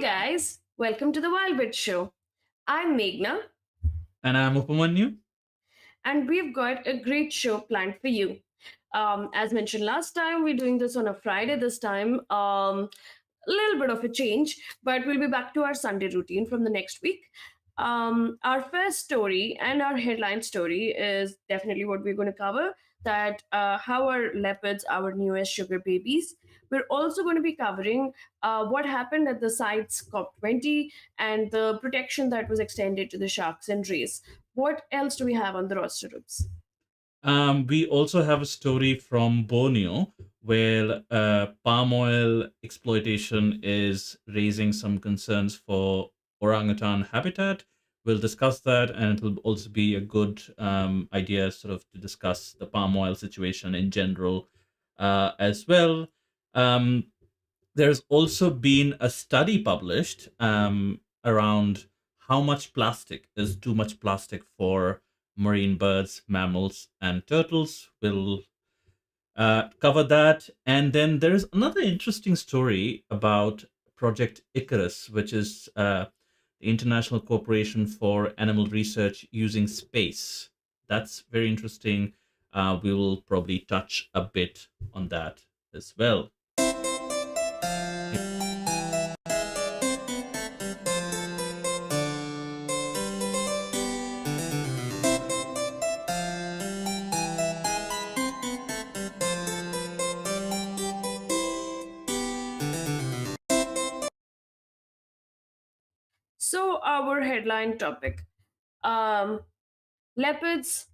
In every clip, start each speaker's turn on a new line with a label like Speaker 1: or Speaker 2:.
Speaker 1: Guys, welcome to the Wild Bit Show. I'm Meghna,
Speaker 2: And I'm Upamanyu.
Speaker 1: and we've got a great show planned for you. As mentioned last time, we're doing this on a Friday this time. A little bit of a change, but we'll be back to our Sunday routine from the next week. Our first story and our headline story is definitely what we're going to cover, that how are leopards our newest sugar babies. We're also going to be covering what happened at the site's COP20 and the protection that was extended to the sharks and rays. What else do we have on the roster, Roots?
Speaker 2: We also have a story from Borneo where palm oil exploitation is raising some concerns for orangutan habitat. We'll discuss that, and it will also be a good idea, sort of, to discuss the palm oil situation in general as well. Um, there's also been a study published around how much plastic is too much plastic for marine birds, mammals, and turtles. We'll cover that. And then there's another interesting story about Project Icarus, which is the International Corporation for Animal Research using space. That's very interesting. We will probably touch a bit on that as well.
Speaker 1: So, our headline topic, um, leopards,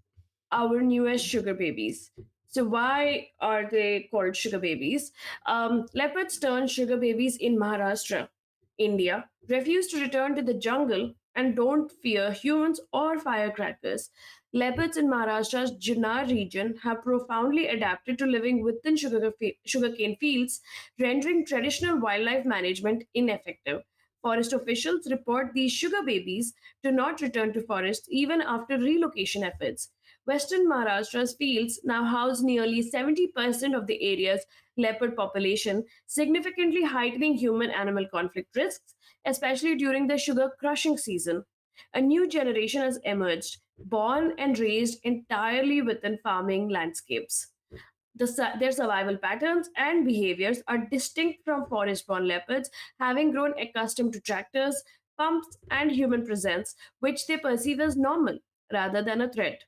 Speaker 1: our newest sugar babies. So, why are they called sugar babies? Leopards turned sugar babies in Maharashtra, India, refuse to return to the jungle and don't fear humans or firecrackers. Leopards in Maharashtra's Junar region have profoundly adapted to living within sugarcane fields, rendering traditional wildlife management ineffective. Forest officials report these sugar babies do not return to forests even after relocation efforts. Western Maharashtra's fields now house nearly 70% of the area's leopard population, significantly heightening human animal conflict risks, especially during the sugar crushing season. A new generation has emerged, born and raised entirely within farming landscapes. Their survival patterns and behaviors are distinct from forest born leopards, having grown accustomed to tractors, pumps, and human presence, which they perceive as normal rather than a threat.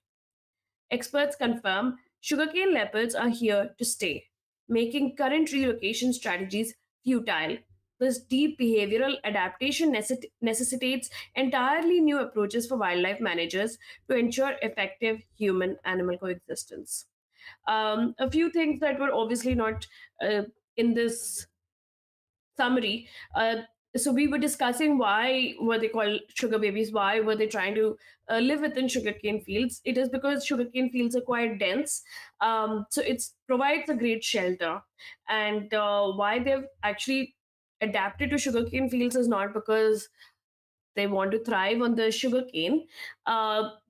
Speaker 1: Experts confirm sugarcane leopards are here to stay, making current relocation strategies futile. This deep behavioral adaptation necessitates entirely new approaches for wildlife managers to ensure effective human animal coexistence. A few things that were obviously not in this summary. So we were discussing why were they called sugar babies? Why were they trying to live within sugarcane fields? It is because sugarcane fields are quite dense, so it provides a great shelter. And why they've actually adapted to sugarcane fields is not because they want to thrive on the sugarcane,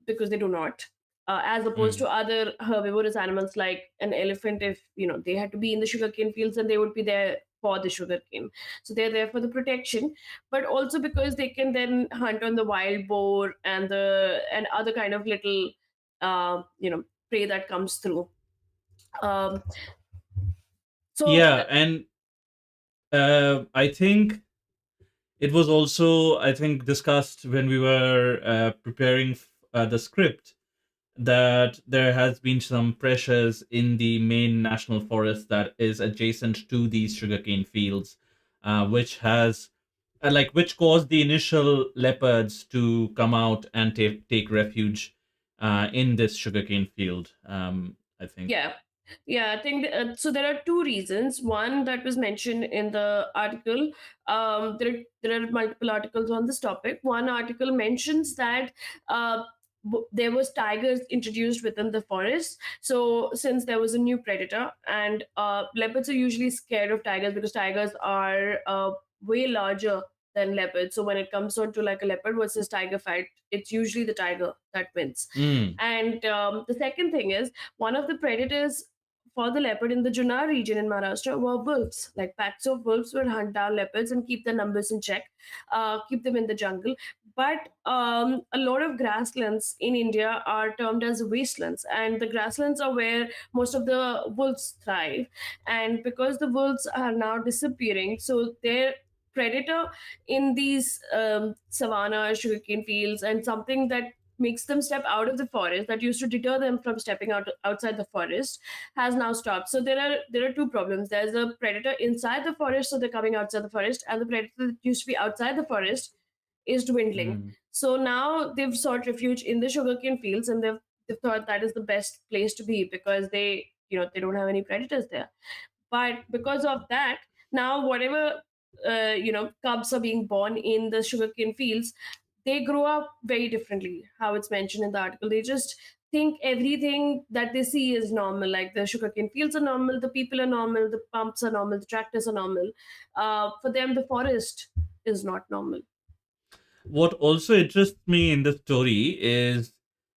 Speaker 1: because they do not. As opposed
Speaker 2: Mm.
Speaker 1: to other herbivorous animals like an elephant, if they had to be in the sugarcane fields, and they would be there for the sugarcane. So they're there for the protection, but also because they can then hunt on the wild boar and the and other kind of little, prey that comes through. Um, so
Speaker 2: Yeah, and I think it was also, I think, discussed when we were preparing the script that there has been some pressures in the main national forest that is adjacent to these sugarcane fields, which has which caused the initial leopards to come out and take refuge in this sugarcane field. I think.
Speaker 1: Yeah, yeah, I think so. There are two reasons. One that was mentioned in the article. There are multiple articles on this topic. One article mentions that there was tigers introduced within the forest. So since there was a new predator, and leopards are usually scared of tigers because tigers are way larger than leopards. So when it comes on to like a leopard versus tiger fight, it's usually the tiger that wins.
Speaker 2: Mm.
Speaker 1: And the second thing is one of the predators for the leopard in the Junar region in Maharashtra were wolves. Like packs of wolves would hunt down leopards and keep the numbers in check, keep them in the jungle. But a lot of grasslands in India are termed as wastelands, and the grasslands are where most of the wolves thrive. And because the wolves are now disappearing, so their predator in these savanna sugarcane fields, and something that makes them step out of the forest, that used to deter them from stepping outside the forest, has now stopped. So there are two problems. There's a predator inside the forest, so they're coming outside the forest, and the predator that used to be outside the forest is dwindling.
Speaker 2: Mm.
Speaker 1: So now they've sought refuge in the sugarcane fields, and they've thought that is the best place to be, because they don't have any predators there. But because of that, now whatever cubs are being born in the sugarcane fields, they grow up very differently. How it's mentioned in the article, they just think everything that they see is normal. Like the sugarcane fields are normal, the people are normal, the pumps are normal, the tractors are normal. For them, the forest is not normal.
Speaker 2: What also interests me in the story is,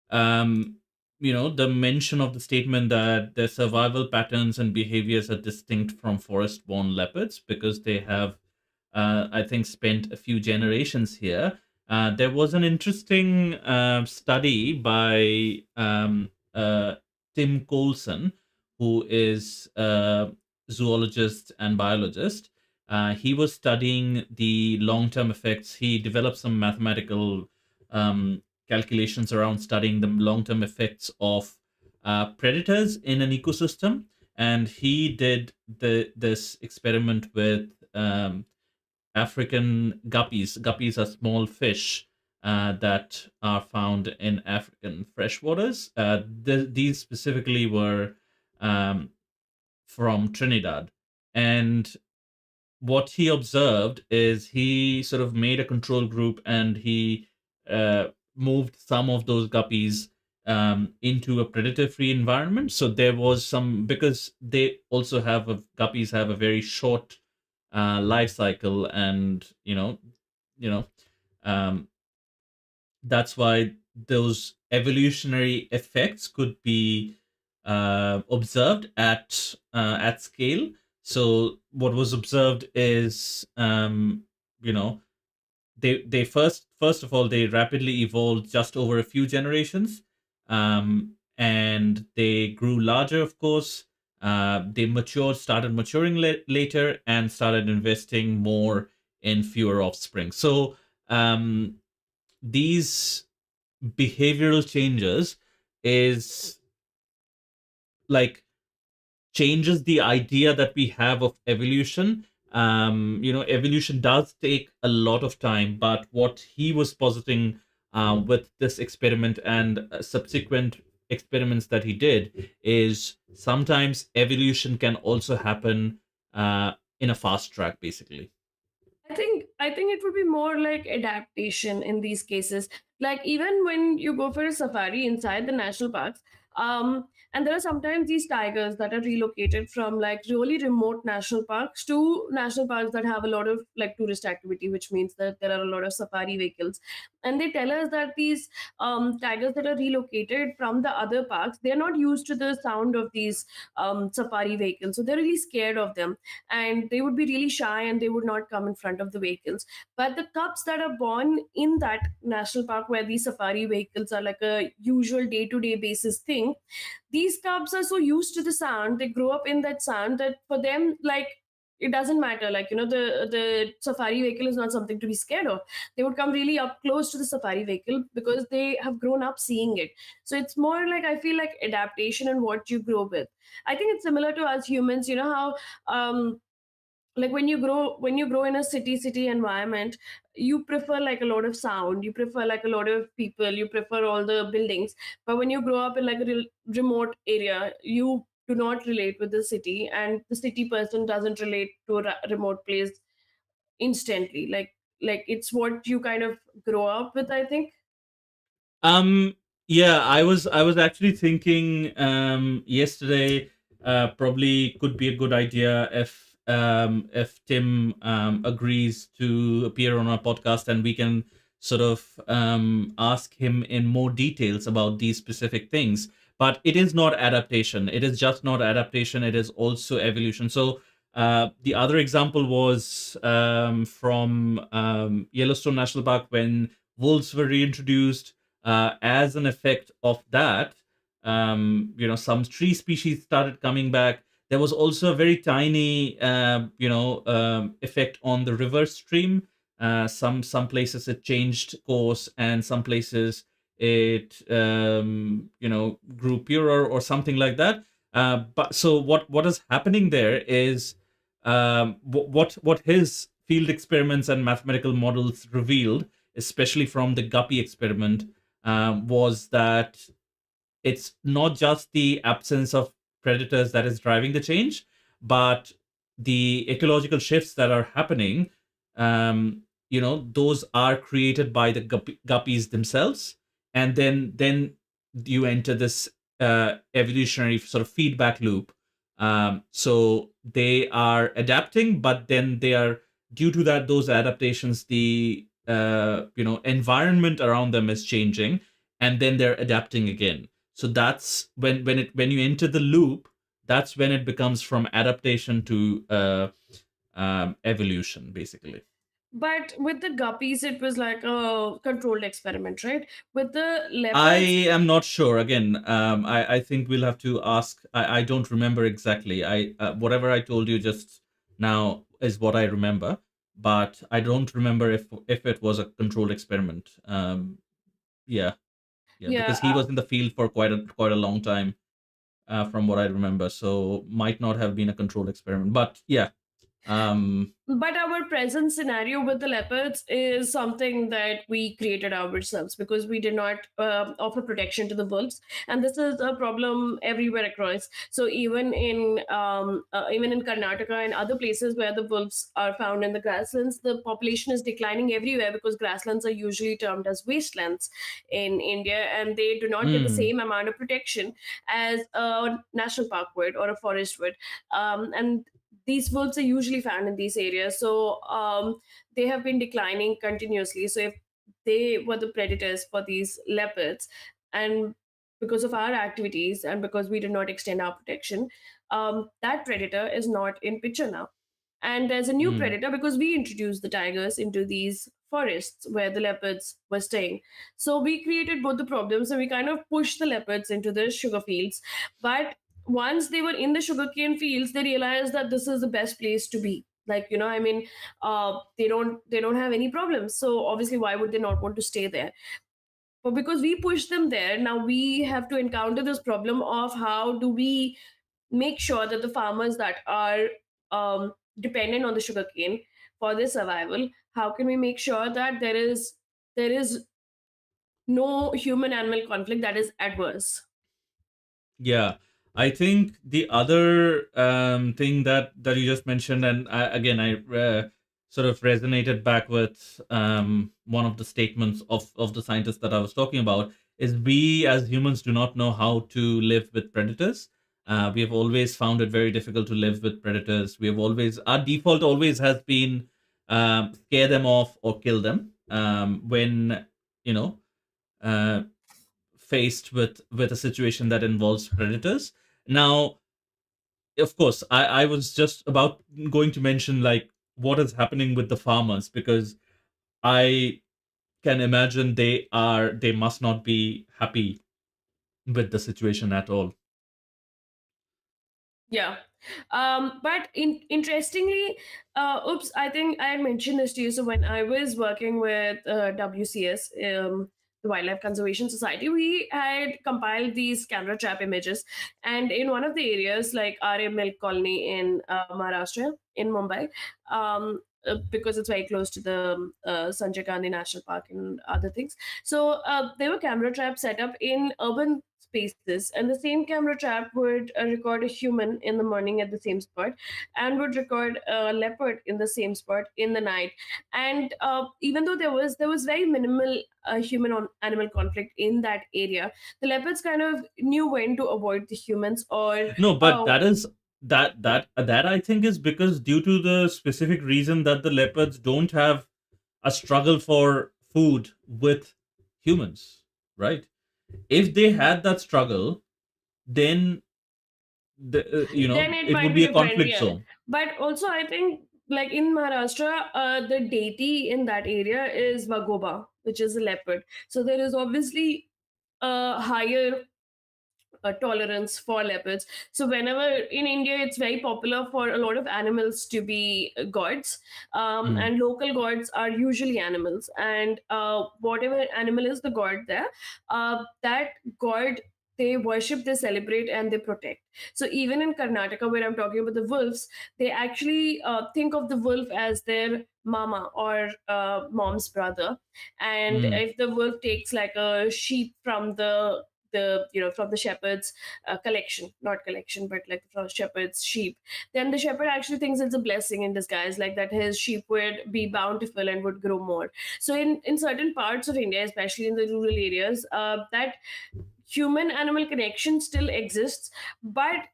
Speaker 2: um, the mention of the statement that their survival patterns and behaviors are distinct from forest-born leopards because they have, I think, spent a few generations here. There was an interesting study by Tim Coulson, who is a zoologist and biologist. He was studying the long term effects. He developed some mathematical calculations around studying the long term effects of predators in an ecosystem. And he did this experiment with African guppies. Guppies are small fish that are found in African freshwaters. These specifically were um, from Trinidad. And what he observed is he sort of made a control group, and he uh, moved some of those guppies into a predator free environment. So there was some, because they also have guppies have a very short life cycle, and you know um, that's why those evolutionary effects could be observed at scale. So what was observed is, you know, they first of all, they rapidly evolved just over a few generations, and they grew larger. Of course, they started maturing later, and started investing more in fewer offspring. So these behavioral changes is like changes the idea that we have of evolution. Evolution does take a lot of time, but what he was positing with this experiment and subsequent experiments that he did is sometimes evolution can also happen in a fast track, basically.
Speaker 1: I think it would be more like adaptation in these cases. Like even when you go for a safari inside the national parks, and there are sometimes these tigers that are relocated from like really remote national parks to national parks that have a lot of like tourist activity, which means that there are a lot of safari vehicles. And they tell us that these tigers that are relocated from the other parks, they're not used to the sound of these safari vehicles, so they're really scared of them, and they would be really shy and they would not come in front of the vehicles. But the cubs that are born in that national park where these safari vehicles are like a usual day-to-day basis thing, these cubs are so used to the sound, they grow up in that sound, that for them, like, it doesn't matter. Like, the safari vehicle is not something to be scared of. They would come really up close to the safari vehicle because they have grown up seeing it. So it's more like, I feel like, adaptation and what you grow with. I think it's similar to us humans. You know how like when you grow in a city environment, you prefer like a lot of sound, you prefer like a lot of people, you prefer all the buildings. But when you grow up in like a remote area, you do not relate with the city, and the city person doesn't relate to a remote place instantly. Like it's what you kind of grow up with, I think.
Speaker 2: Um, yeah, I was actually thinking yesterday, probably could be a good idea if Tim agrees to appear on our podcast, and we can sort of ask him in more details about these specific things. but it is not adaptation. It is just not adaptation. It is also evolution. So the other example was from Yellowstone National Park, when wolves were reintroduced. As an effect of that, some tree species started coming back. There was also a very tiny, effect on the river stream. Some places it changed course, and some places it grew purer or something like that. But so what is happening there is, what his field experiments and mathematical models revealed, especially from the guppy experiment, was that it's not just the absence of predators that is driving the change, but the ecological shifts that are happening. Those are created by the guppies themselves, and then you enter this evolutionary sort of feedback loop. So they are adapting, but then they are, due to that, those adaptations, the environment around them is changing, and then they're adapting again. So that's when you enter the loop, that's when it becomes from adaptation to evolution, basically.
Speaker 1: But with the guppies, it was like a controlled experiment, right? With the
Speaker 2: I
Speaker 1: leopards,
Speaker 2: am not sure. Again, I think we'll have to ask. I don't remember exactly. Whatever I told you just now is what I remember, but I don't remember if it was a controlled experiment. Yeah, yeah,
Speaker 1: yeah.
Speaker 2: because he was in the field for quite a long time, from what I remember. So might not have been a controlled experiment, but yeah. Um,
Speaker 1: But our present scenario with the leopards is something that we created ourselves because we did not offer protection to the wolves, and this is a problem everywhere across. So even in Karnataka and other places where the wolves are found in the grasslands, the population is declining everywhere because grasslands are usually termed as wastelands in India, and they do not get the
Speaker 2: mm,
Speaker 1: same amount of protection as a national park would or a forest would. And these wolves are usually found in these areas, so they have been declining continuously. So if they were the predators for these leopards, and because of our activities and because we did not extend our protection, that predator is not in picture now. And there's a new
Speaker 2: mm,
Speaker 1: predator because we introduced the tigers into these forests where the leopards were staying. So we created both the problems, and we kind of pushed the leopards into the sugar fields. But once they were in the sugarcane fields, they realized that this is the best place to be. Like, I mean, they don't have any problems. So obviously, why would they not want to stay there? But because we pushed them there, now we have to encounter this problem of how do we make sure that the farmers that are dependent on the sugarcane for their survival, how can we make sure that there is no human animal conflict that is adverse?
Speaker 2: yeah, I think the other thing that you just mentioned, and again, I sort of resonated back with one of the statements of the scientists that I was talking about, is we as humans do not know how to live with predators. We have always found it very difficult to live with predators. We have always, our default always has been, scare them off or kill them, when you know uh, faced with a situation that involves predators. Now, of course, I was just about going to mention, like, what is happening with the farmers, because I can imagine they must not be happy with the situation at all.
Speaker 1: Yeah. But interestingly, oops, I think I had mentioned this to you. So when I was working with WCS, the Wildlife Conservation Society, we had compiled these camera trap images. And in one of the areas, like RA Milk Colony in Maharashtra, in Mumbai, because it's very close to the Sanjay Gandhi National Park and other things. So there were camera traps set up in urban spaces, and the same camera trap would record a human in the morning at the same spot, and would record a leopard in the same spot in the night. And even though there was very minimal human on animal conflict in that area, the leopards kind of knew when to avoid the humans, or
Speaker 2: No, but that is that I think is because, due to the specific reason that the leopards don't have a struggle for food with humans, right? If they had that struggle, then
Speaker 1: Then it
Speaker 2: it would
Speaker 1: might
Speaker 2: be
Speaker 1: be
Speaker 2: a
Speaker 1: a trend,
Speaker 2: conflict
Speaker 1: yeah.
Speaker 2: zone.
Speaker 1: But also, I think like in Maharashtra, the deity in that area is Vagoba, which is a leopard. So there is obviously a higher tolerance for leopards. So whenever in India, it's very popular for a lot of animals to be gods,
Speaker 2: Mm,
Speaker 1: and local gods are usually animals. And whatever animal is the god there, that god they worship, they celebrate, and they protect. So even in Karnataka, where I'm talking about the wolves, they actually think of the wolf as their mama or mom's brother. And
Speaker 2: mm,
Speaker 1: if the wolf takes like a sheep from from the shepherd's collection, not collection, but like from shepherd's sheep, then the shepherd actually thinks it's a blessing in disguise, like that his sheep would be bountiful and would grow more. So in certain parts of India, especially in the rural areas, that human animal connection still exists, but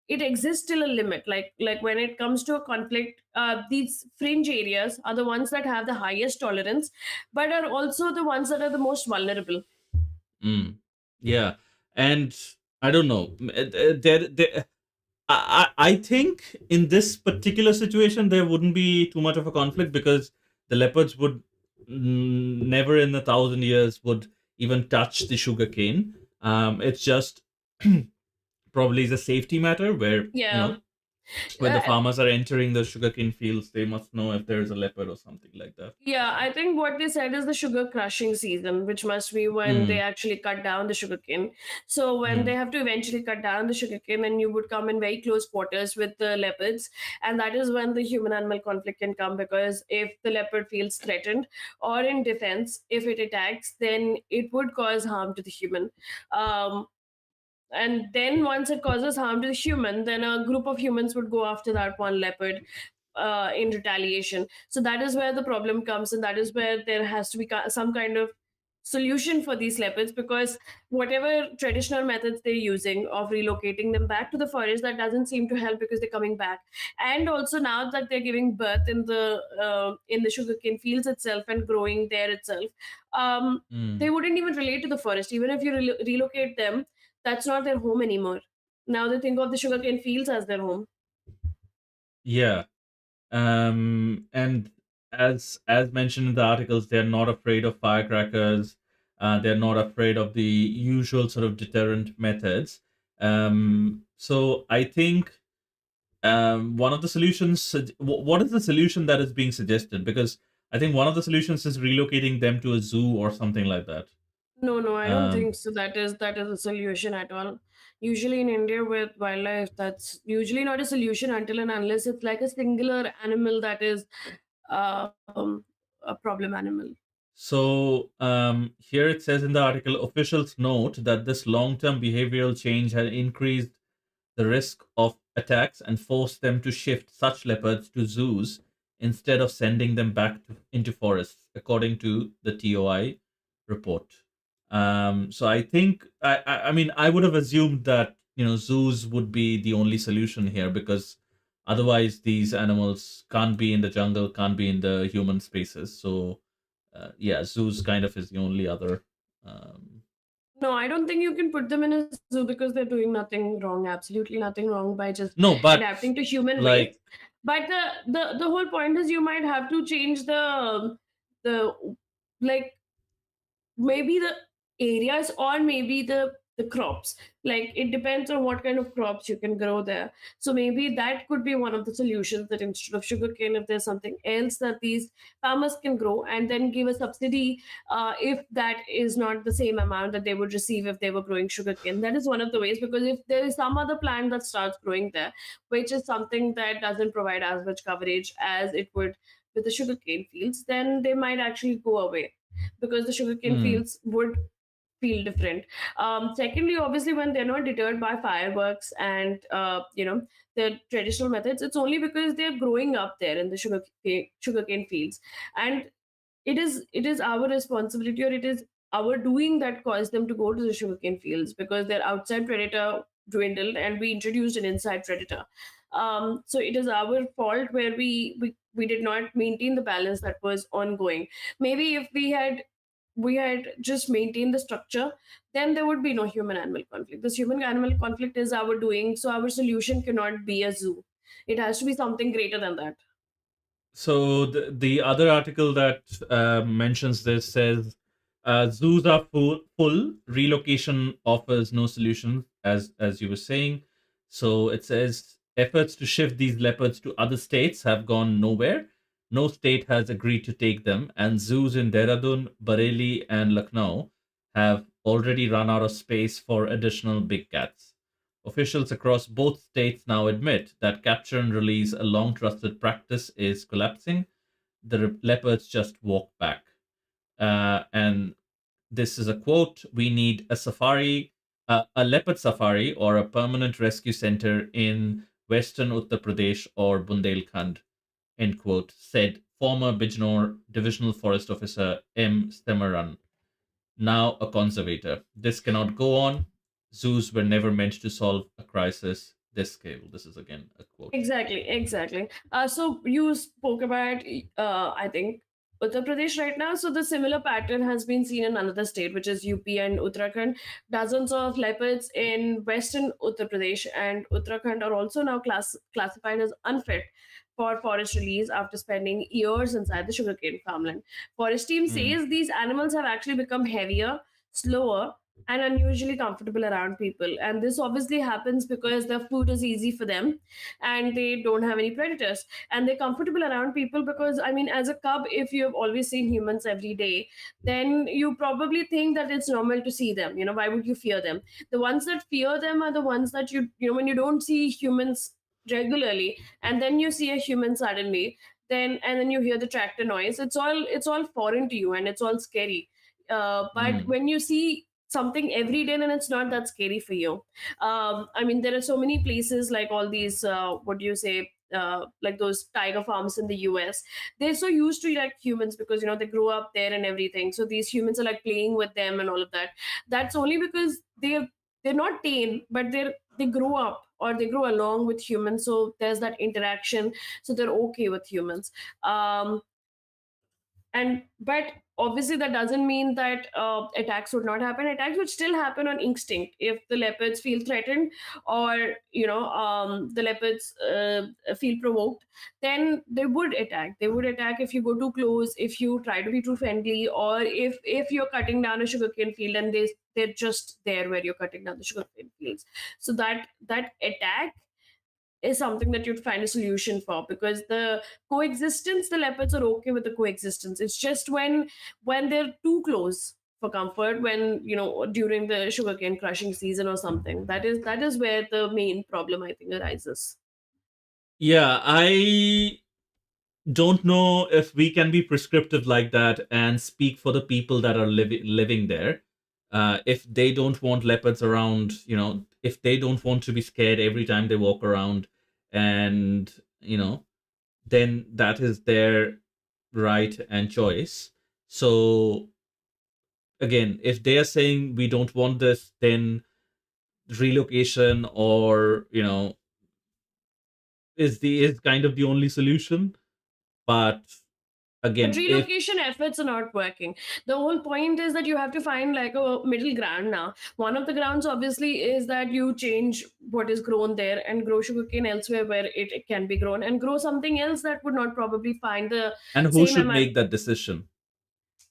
Speaker 1: it exists till a limit. Like when it comes to a conflict, these fringe areas are the ones that have the highest tolerance, but are also the ones that are the most vulnerable.
Speaker 2: mm. Yeah, and I don't know. There, I think in this particular situation there wouldn't be too much of a conflict because the leopards would never in 1,000 years would even touch the sugarcane. It's just probably is a safety matter where
Speaker 1: Yeah.
Speaker 2: when the
Speaker 1: uh,
Speaker 2: farmers are entering the sugarcane fields, they must know if there is a leopard or something like that.
Speaker 1: Yeah, I think what they said is the sugar crushing season, which must be when they
Speaker 2: Mm,
Speaker 1: actually cut down the sugarcane. So when they
Speaker 2: mm,
Speaker 1: have to eventually cut down the sugarcane, then you would come in very close quarters with the leopards, and that is when the human-animal conflict can come. Because if the leopard feels threatened or in defense, if it attacks, then it would cause harm to the human. Um, and then once it causes harm to the human, then a group of humans would go after that one leopard in retaliation. So that is where the problem comes, and that is where there has to be some kind of solution for these leopards, because whatever traditional methods they're using of relocating them back to the forest, that doesn't seem to help because they're coming back. And also now that they're giving birth in the sugarcane fields itself and growing there itself, they
Speaker 2: mm.
Speaker 1: wouldn't even relate to the forest. Even if you relocate them, that's not their home anymore. Now they think of the sugarcane fields as their home.
Speaker 2: Yeah. And as mentioned in the articles, they're not afraid of firecrackers. They're not afraid of the usual sort of deterrent methods. So I think one of the solutions. What is the solution that is being suggested? Because I think one of the solutions is relocating them to a zoo or something like that.
Speaker 1: No, no, I don't
Speaker 2: Um,
Speaker 1: think so. That is a solution at all. Usually in India with wildlife, that's usually not a solution until and unless it's like a singular animal that is a problem animal.
Speaker 2: Here it says in the article, officials note that this long-term behavioral change has increased the risk of attacks and forced them to shift such leopards to zoos instead of sending them back into forests, according to the TOI report. So I think I mean I would have assumed that zoos would be the only solution here because otherwise these animals can't be in the jungle, can't be in the human spaces. So yeah, zoos kind of is the only other. Um,
Speaker 1: No, I don't think you can put them in a zoo because they're doing nothing wrong, absolutely nothing wrong by just
Speaker 2: no, but
Speaker 1: adapting to human ways.
Speaker 2: like
Speaker 1: But the whole point is you might have to change the like maybe the areas or maybe the crops. Like it depends on what kind of crops you can grow there. So maybe that could be one of the solutions, that instead of sugarcane, if there's something else that these farmers can grow, and then give a subsidy if that is not the same amount that they would receive if they were growing sugarcane. That is one of the ways, because if there is some other plant that starts growing there, which is something that doesn't provide as much coverage as it would with the sugarcane fields, then they might actually go away because the sugarcane
Speaker 2: hmm,
Speaker 1: fields would feel different. Secondly, obviously, when they're not deterred by fireworks and the traditional methods, it's only because they're growing up there in the sugarcane fields, and it is our responsibility, or it is our doing that caused them to go to the sugarcane fields, because their outside predator dwindled and we introduced an inside predator. So it is our fault where we did not maintain the balance that was ongoing. Maybe if we had we had just maintained the structure, then there would be no human animal conflict. This human animal conflict is our doing, so our solution cannot be a zoo. It has to be something greater than that.
Speaker 2: So the other article that mentions this says zoos are full. Relocation offers no solution, as you were saying. So it says efforts to shift these leopards to other states have gone nowhere. No state has agreed to take them, and zoos in Dehradun, Bareilly, and Lucknow have already run out of space for additional big cats. Officials across both states now admit that capture and release, a long trusted practice, is collapsing. The leopards just walk back. And this is a quote: "We need a safari, a leopard safari, or a permanent rescue center in western Uttar Pradesh or Bundelkhand," end quote, said former Bijnor Divisional Forest Officer M. Stemaran, now a conservator. This cannot go on. Zoos were never meant to solve a crisis this scale. This is again a quote.
Speaker 1: Exactly, exactly. So you spoke about, I think, Uttar Pradesh right now. So the similar pattern has been seen in another state, which is UP and Uttarakhand. Dozens of leopards in western Uttar Pradesh and Uttarakhand are also now classified as unfit for forest release after spending years inside the sugarcane farmland. Forest team
Speaker 2: Mm,
Speaker 1: says these animals have actually become heavier, slower, and unusually comfortable around people. And this obviously happens because the food is easy for them and they don't have any predators. And they're comfortable around people because, I mean, as a cub, if you've always seen humans every day, then you probably think that it's normal to see them. Why would you fear them? The ones that fear them are the ones that when you don't see humans regularly and then you see a human suddenly, then you hear the tractor noise, it's all foreign to you and it's all scary. But
Speaker 2: mm.
Speaker 1: when you see something every day, then it's not that scary for you. I mean, there are so many places like all these, what do you say, like those tiger farms in the US. They're so used to like humans because they grow up there and everything. So these humans are like playing with them and all of that. That's only because they're not tame, but they grow up or they grow along with humans. So there's that interaction. So they're okay with humans. And but obviously that doesn't mean that attacks would not happen. Attacks would still happen on instinct if the leopards feel threatened, or the leopards feel provoked. Then they would attack if you go too close, if you try to be too friendly, or if you're cutting down a sugarcane field and they're just there where you're cutting down the sugarcane fields. So that attack is something that you'd find a solution for, because the leopards are okay with the coexistence. It's just when they're too close for comfort, when during the sugarcane crushing season or something, that is where the main problem, I think, arises.
Speaker 2: Yeah, I don't know if we can be prescriptive like that and speak for the people that are living there. If they don't want leopards around, if they don't want to be scared every time they walk around, and then that is their right and choice. So again, if they are saying we don't want this, then relocation, or is kind of the only solution. But
Speaker 1: But
Speaker 2: again, if
Speaker 1: relocation efforts are not working. The whole point is that you have to find like a middle ground now. One of the grounds obviously is that you change what is grown there and grow sugarcane elsewhere where it can be grown, and grow something else that would not probably find the
Speaker 2: and who
Speaker 1: same
Speaker 2: should
Speaker 1: amount.
Speaker 2: make that decision?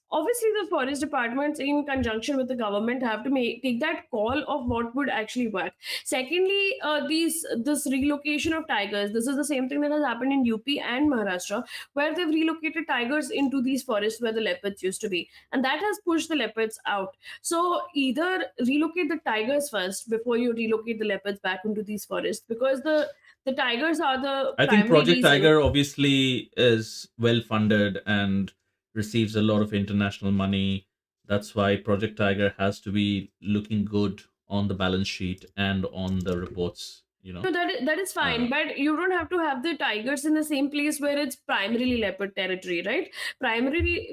Speaker 1: Obviously the forest departments in conjunction with the government have to take that call of what would actually work. Secondly, this relocation of tigers, this is the same thing that has happened in UP and Maharashtra, where they've relocated tigers into these forests where the leopards used to be, and that has pushed the leopards out. So either relocate the tigers first before you relocate the leopards back into these forests, because the tigers are the
Speaker 2: I think
Speaker 1: primary
Speaker 2: Project
Speaker 1: reason.
Speaker 2: Tiger obviously is well funded and receives a lot of international money. That's why Project Tiger has to be looking good on the balance sheet and on the reports.
Speaker 1: No, that is
Speaker 2: Uh,
Speaker 1: fine, but you don't have to have the tigers in the same place where it's primarily leopard territory, right? Primary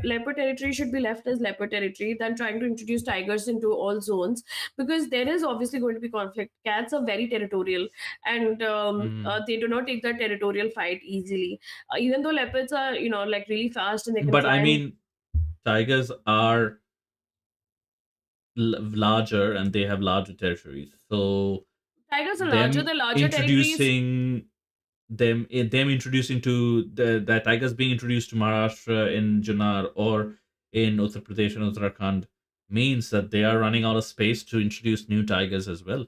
Speaker 1: leopard territory should be left as leopard territory than trying to introduce tigers into all zones, because there is obviously going to be conflict. Cats are very territorial, and
Speaker 2: mm.
Speaker 1: they do not take that territorial fight easily. Even though leopards are like really fast and they can
Speaker 2: But I
Speaker 1: climb.
Speaker 2: mean, tigers are larger and they have larger territories. So
Speaker 1: Tigers are larger,
Speaker 2: them
Speaker 1: the larger territories.
Speaker 2: introducing them introducing to the tigers being introduced to Maharashtra in Junnar or in Uttar Pradesh and Uttarakhand means that they are running out of space to introduce new tigers as well.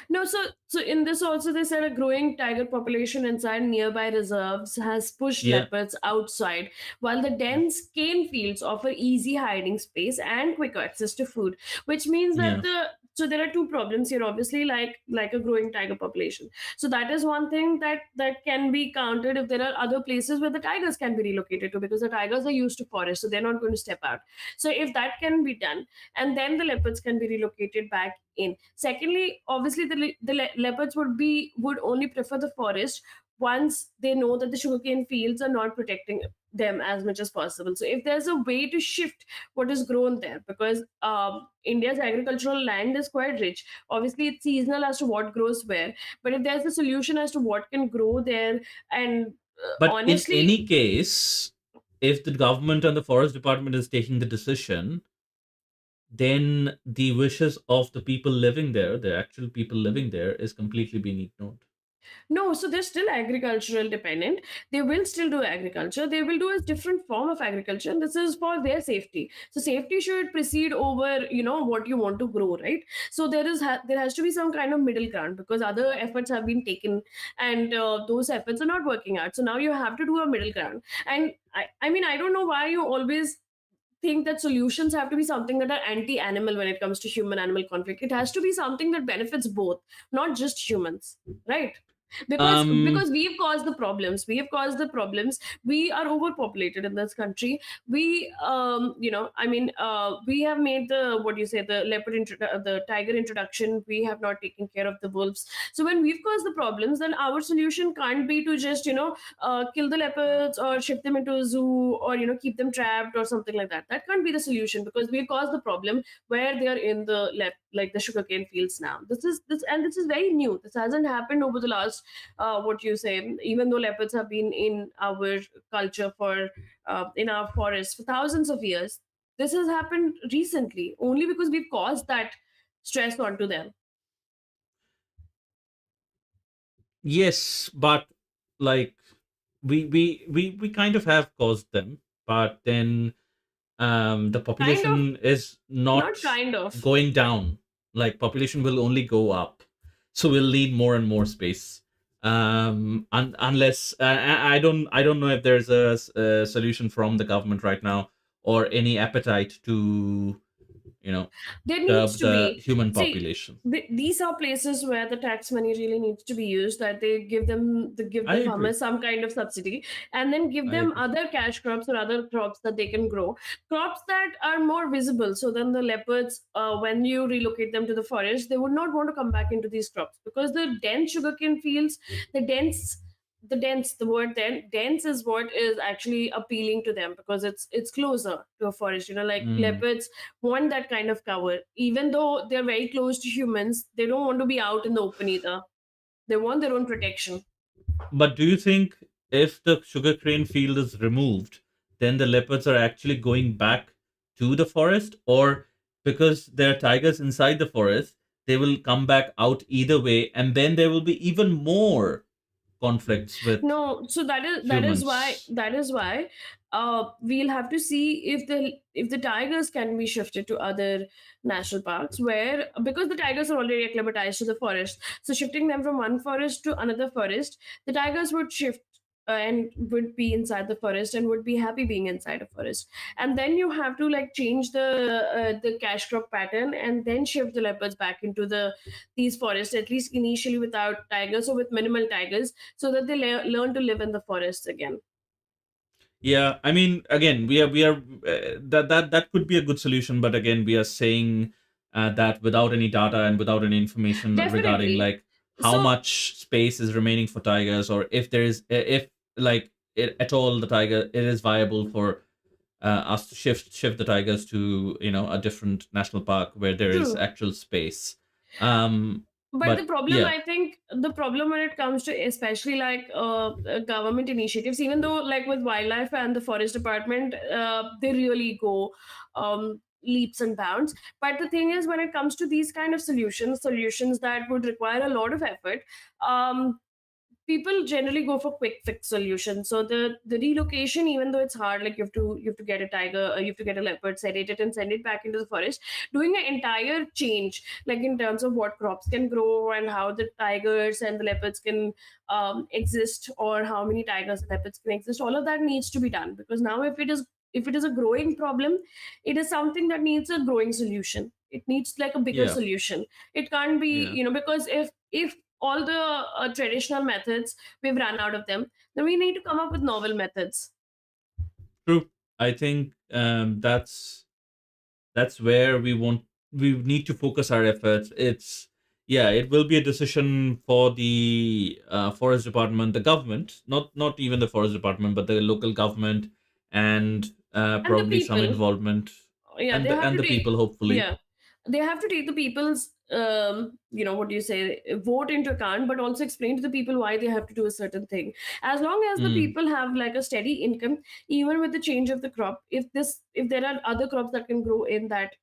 Speaker 1: No, so in this also they said a growing tiger population inside nearby reserves has pushed
Speaker 2: Yeah,
Speaker 1: leopards outside, while the dense cane fields offer easy hiding space and quick access to food, which means that
Speaker 2: yeah.
Speaker 1: the so there are two problems here, obviously, like a growing tiger population. So that is one thing that can be countered if there are other places where the tigers can be relocated to, because the tigers are used to forest, so they're not going to step out. So if that can be done, and then the leopards can be relocated back in. Secondly, obviously leopards would only prefer the forest once they know that the sugarcane fields are not protecting them as much as possible. So if there's a way to shift what is grown there, because India's agricultural land is quite rich, obviously it's seasonal as to what grows where, but if there's a solution as to what can grow there, and
Speaker 2: But in
Speaker 1: honestly,
Speaker 2: any case, if the government and the forest department is taking the decision, then the wishes of the people living there, the actual people living there, is completely being ignored.
Speaker 1: no, so they're still agricultural dependent. They will still do agriculture. They will do a different form of agriculture, and this is for their safety. So safety should precede over, what you want to grow, right? So there has to be some kind of middle ground, because other efforts have been taken, and those efforts are not working out. So now you have to do a middle ground. And I mean, I don't know why you always think that solutions have to be something that are anti-animal when it comes to human-animal conflict. It has to be something that benefits both, not just humans, right? Because
Speaker 2: Um,
Speaker 1: we've caused the problems. We have caused the problems. We are overpopulated in this country. We have made the, what do you say, the the tiger introduction. We have not taken care of the wolves. So when we've caused the problems, then our solution can't be to just kill the leopards or ship them into a zoo, or keep them trapped or something like that. That can't be the solution, because we caused the problem where they are in the like the sugarcane fields now. This is very new. This hasn't happened over the last, what you say, even though leopards have been in our culture for in our forests for thousands of years. This has happened recently only because we've caused that stress onto them.
Speaker 2: yes, but like we kind of have caused them, but then the
Speaker 1: Kind of.
Speaker 2: population is not
Speaker 1: Not kind of.
Speaker 2: going down. Like population will only go up, so we'll need more and more space. Unless I don't know if there's a solution from the government right now or any appetite to you know
Speaker 1: There needs
Speaker 2: curb
Speaker 1: to
Speaker 2: the
Speaker 1: be.
Speaker 2: human
Speaker 1: See,
Speaker 2: population.
Speaker 1: these are places where the tax money really needs to be used. That they give
Speaker 2: I
Speaker 1: the
Speaker 2: agree.
Speaker 1: farmers some kind of subsidy, and then give
Speaker 2: I
Speaker 1: them
Speaker 2: agree.
Speaker 1: other cash crops or other crops that they can grow, crops that are more visible. So then the leopards, when you relocate them to the forest, they would not want to come back into these crops, because the dense sugarcane fields, the dense the word dense is what is actually appealing to them, because it's closer to a forest. Like
Speaker 2: Mm.
Speaker 1: leopards want that kind of cover. Even though they're very close to humans, they don't want to be out in the open either. They want their own protection.
Speaker 2: But do you think if the sugarcane field is removed, then the leopards are actually going back to the forest? Or because there are tigers inside the forest, they will come back out either way, and then there will be even more conflicts with
Speaker 1: No, so
Speaker 2: humans?
Speaker 1: that is why we'll have to see if the tigers can be shifted to other national parks, where, because the tigers are already acclimatized to the forest, so shifting them from one forest to another forest, the tigers would shift, and would be inside the forest and would be happy being inside a forest. And then you have to like change the cash crop pattern, and then shift the leopards back into these forests, at least initially without tigers or with minimal tigers, so that they learn to live in the forests again.
Speaker 2: Yeah, I mean, again, we are that could be a good solution, but again, we are saying that without any data and without any information regarding
Speaker 1: Definitely.
Speaker 2: like how
Speaker 1: So
Speaker 2: much space is remaining for tigers, or if there is if like at all the tiger it is viable for us to shift the tigers to a different national park where there is
Speaker 1: true.
Speaker 2: actual space. Um,
Speaker 1: But the
Speaker 2: But
Speaker 1: problem,
Speaker 2: yeah,
Speaker 1: I think, the problem when it comes to especially like government initiatives, even though like with wildlife and the forest department, they really go leaps and bounds. But the thing is, when it comes to these kind of solutions that would require a lot of effort, um, people generally go for quick fix solutions. So the relocation, even though it's hard, like you have to get a tiger, you have to get a leopard, sedate it and send it back into the forest, doing an entire change, like in terms of what crops can grow and how the tigers and the leopards can exist, or how many tigers and leopards can exist, all of that needs to be done, because now if it is a growing problem, it is something that needs a growing solution. It needs like a bigger
Speaker 2: yeah,
Speaker 1: solution. It can't be,
Speaker 2: yeah.
Speaker 1: because if all the traditional methods, we've run out of them, then we need to come up with novel methods.
Speaker 2: True. I think that's where we need to focus our efforts. It's Yeah, it will be a decision for the forest department, the government, not even the forest department, but the local government, and
Speaker 1: And the
Speaker 2: probably some
Speaker 1: people,
Speaker 2: involvement,
Speaker 1: yeah,
Speaker 2: and
Speaker 1: they have to
Speaker 2: the
Speaker 1: take,
Speaker 2: people, hopefully.
Speaker 1: yeah, they have to take the people's what do you say, vote into account, but also explain to the people why they have to do a certain thing. As long as the
Speaker 2: Mm,
Speaker 1: people have like a steady income, even with the change of the crop, if there are other crops that can grow in that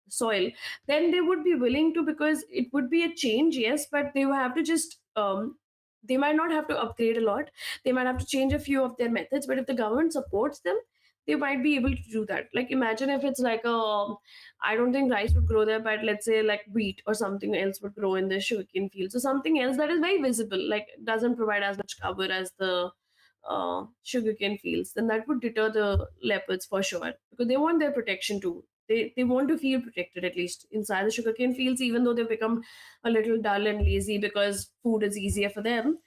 Speaker 1: soil, then they would be willing to, because it would be a change, yes, but they will have to just they might not have to upgrade a lot. They might have to change a few of their methods, but if the government supports them, they might be able to do that. Like imagine if it's like I don't think rice would grow there, but let's say like wheat or something else would grow in the sugarcane fields. So something else that is very visible, like doesn't provide as much cover as the sugarcane fields, then that would deter the leopards for sure, because they want their protection too. They want to feel protected at least inside the sugarcane fields, even though they've become a little dull and lazy because food is easier for them.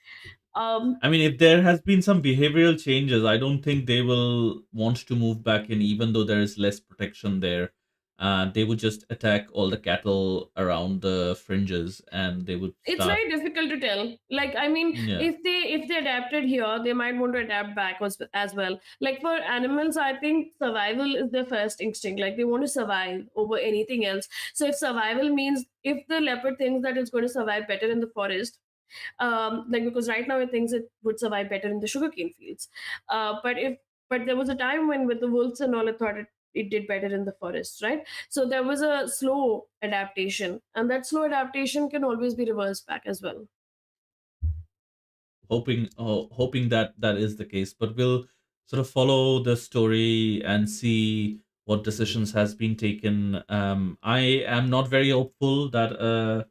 Speaker 1: Um,
Speaker 2: I mean, if there has been some behavioral changes, I don't think they will want to move back in, even though there is less protection there. They would just attack all the cattle around the fringes, and they would
Speaker 1: it's
Speaker 2: start.
Speaker 1: very difficult to tell. Like I mean,
Speaker 2: Yeah.
Speaker 1: if they adapted here, they might want to adapt back as well. Like for animals, I think survival is their first instinct. Like they want to survive over anything else. So if survival means, if the leopard thinks that it's going to survive better in the forest, like because right now it thinks it would survive better in the sugarcane fields, but there was a time when with the wolves and all, it thought it did better in the forest, right? So there was a slow adaptation, and that slow adaptation can always be reversed back as well.
Speaker 2: Hoping that that is the case, but we'll sort of follow the story and see what decisions has been taken. I am not very hopeful that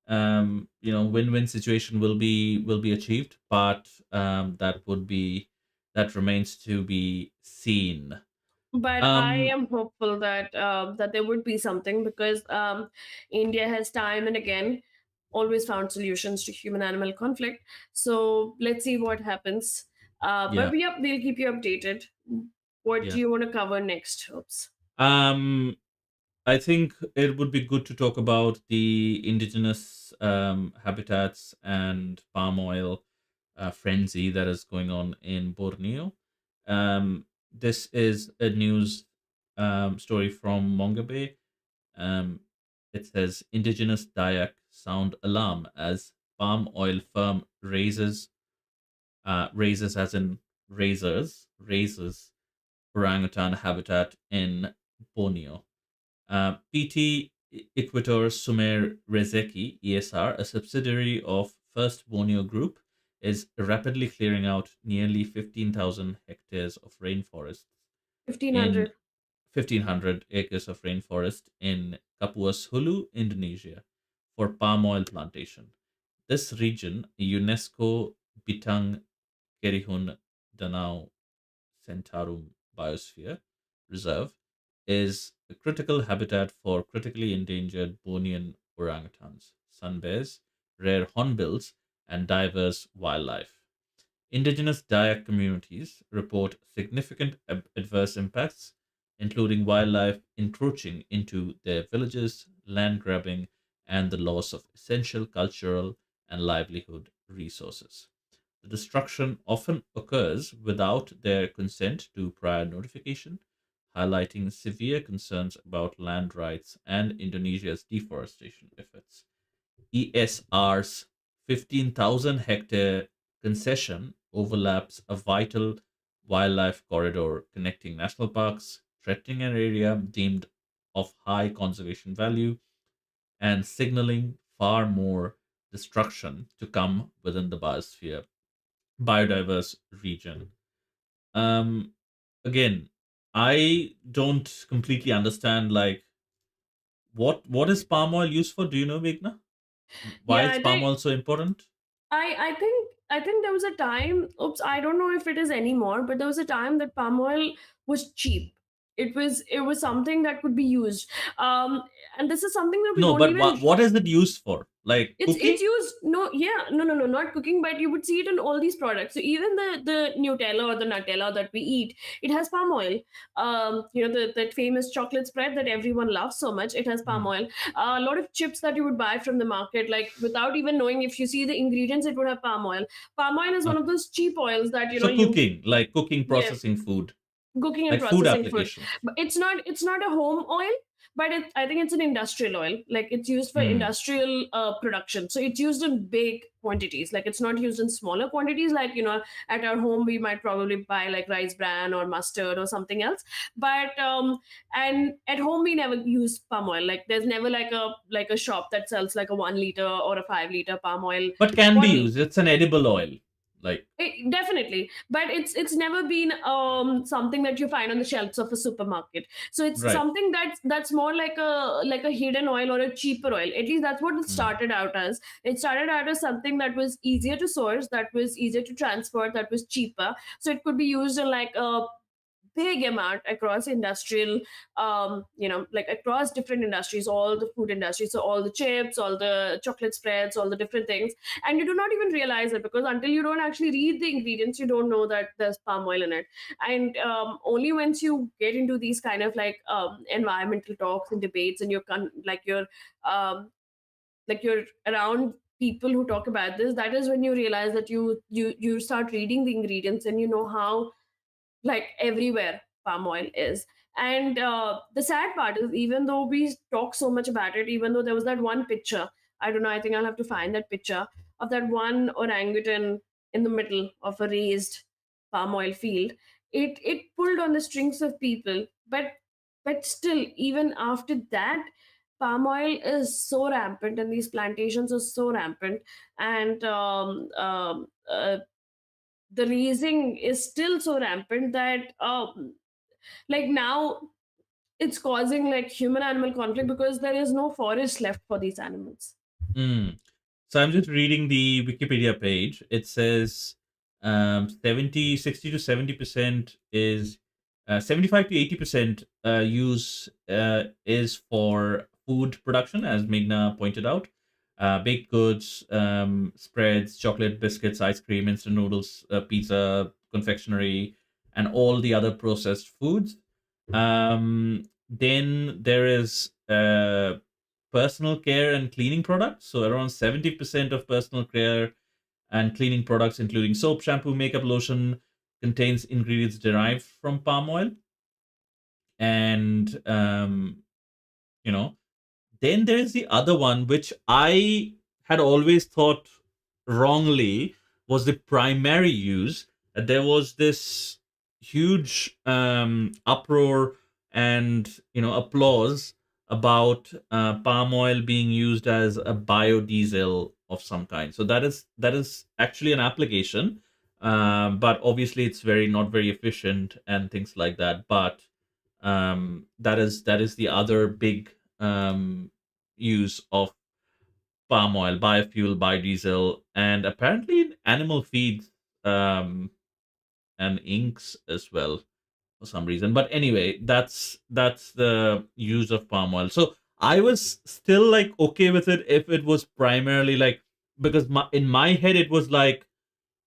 Speaker 2: win-win situation will be achieved, but that remains to be seen.
Speaker 1: But I
Speaker 2: um
Speaker 1: am hopeful that there would be something, because India has time and again always found solutions to human animal conflict. So let's see what happens. But
Speaker 2: yeah,
Speaker 1: we'll keep you updated. What do
Speaker 2: yeah.
Speaker 1: you want to cover next? Oops.
Speaker 2: um I think it would be good to talk about the indigenous habitats and palm oil frenzy that is going on in Borneo. This is a news story from Mongabe. Um, it says Indigenous Dayak sound alarm as palm oil firm raises as in raises orangutan habitat in Borneo. PT Equator Sumer Rezeki ESR, a subsidiary of First Borneo Group, is rapidly clearing out nearly 15,000 hectares of rainforest in
Speaker 1: 1500.
Speaker 2: 1,500 acres of rainforest in Kapuas Hulu, Indonesia, for palm oil plantation. This region, UNESCO Bitang Kerihun Danau Centarum Biosphere Reserve, is a critical habitat for critically endangered Bornean orangutans, sun bears, rare hornbills, and diverse wildlife. Indigenous Dayak communities report significant adverse impacts, including wildlife encroaching into their villages, land grabbing, and the loss of essential cultural and livelihood resources. The destruction often occurs without their consent to prior notification, highlighting severe concerns about land rights and Indonesia's deforestation efforts. ESR's 15,000 hectare concession overlaps a vital wildlife corridor connecting national parks, threatening an area deemed of high conservation value and signaling far more destruction to come within the biosphere biodiverse region. Um, Again, I don't completely understand like what is palm oil used for? Do you know, Meghna? Why
Speaker 1: Yeah,
Speaker 2: is
Speaker 1: I
Speaker 2: palm
Speaker 1: think
Speaker 2: oil so important?
Speaker 1: I think there was a time, oops, I don't know if it is anymore, but there was a time that palm oil was cheap. It was something that could be used. Um and this is something that we
Speaker 2: No,
Speaker 1: don't
Speaker 2: but
Speaker 1: even.
Speaker 2: what is it used for? Like
Speaker 1: It's
Speaker 2: cooking?
Speaker 1: used, no, yeah, no, not cooking, but you would see it in all these products. So even the Nutella or the Nutella that we eat, it has palm oil. That famous chocolate spread that everyone loves so much, it has palm
Speaker 2: Hmm.
Speaker 1: oil. A lot of chips that you would buy from the market, like without even knowing, if you see the ingredients, it would have palm oil. Palm oil is one of
Speaker 2: Okay.
Speaker 1: those cheap oils that
Speaker 2: So
Speaker 1: you.
Speaker 2: cooking, like cooking,
Speaker 1: Yeah,
Speaker 2: processing food,
Speaker 1: cooking and
Speaker 2: like food
Speaker 1: processing food.
Speaker 2: applications.
Speaker 1: But it's not a home oil, but I think it's an industrial oil. Like it's used for
Speaker 2: Hmm.
Speaker 1: industrial production, so it's used in big quantities. Like it's not used in smaller quantities, like at our home we might probably buy like rice bran or mustard or something else. But and at home we never use palm oil. Like there's never like a shop that sells like a 1 liter or a 5 liter palm oil
Speaker 2: But can be
Speaker 1: bottle.
Speaker 2: used. It's an edible oil. Like
Speaker 1: Definitely, but it's never been something that you find on the shelves of a supermarket. So it's
Speaker 2: right.
Speaker 1: something that's more like a hidden oil or a cheaper oil. At least that's what it
Speaker 2: Hmm.
Speaker 1: started out as. It started out as something that was easier to source, that was easier to transport, that was cheaper. So it could be used in like a big amount across industrial, like across different industries, all the food industries, so all the chips, all the chocolate spreads, all the different things. And you do not even realize it, because until you don't actually read the ingredients, you don't know that there's palm oil in it. And only once you get into these kind of like environmental talks and debates, and um, you're around people who talk about this, that is when you realize that you start reading the ingredients, and you know how like everywhere palm oil is. And the sad part is, even though we talk so much about it, even though there was that one picture, I don't know, I think I'll have to find that picture of that one orangutan in the middle of a raised palm oil field. It pulled on the strings of people, but still, even after that, palm oil is so rampant and these plantations are so rampant. And the raising is still so rampant that like now it's causing like human animal conflict, because there is no forest left for these animals.
Speaker 2: Hmm. So I'm just reading the Wikipedia page. It says 60 to 70% is 75 to 80% use is for food production, as Meghna pointed out. Baked goods, spreads, chocolate, biscuits, ice cream, instant noodles, pizza, confectionery, and all the other processed foods. Then there is personal care and cleaning products. So around 70% of personal care and cleaning products, including soap, shampoo, makeup, lotion, contains ingredients derived from palm oil. And you know, then there is the other one, which I had always thought wrongly was the primary use. There was this huge uproar and applause about palm oil being used as a biodiesel of some kind. So that is actually an application, but obviously it's very not very efficient and things like that. But that is the other big use of palm oil, biofuel, biodiesel, and apparently in animal feeds and inks as well for some reason. But anyway, that's the use of palm oil. So I was still like okay with it if it was primarily like, because in my head it was like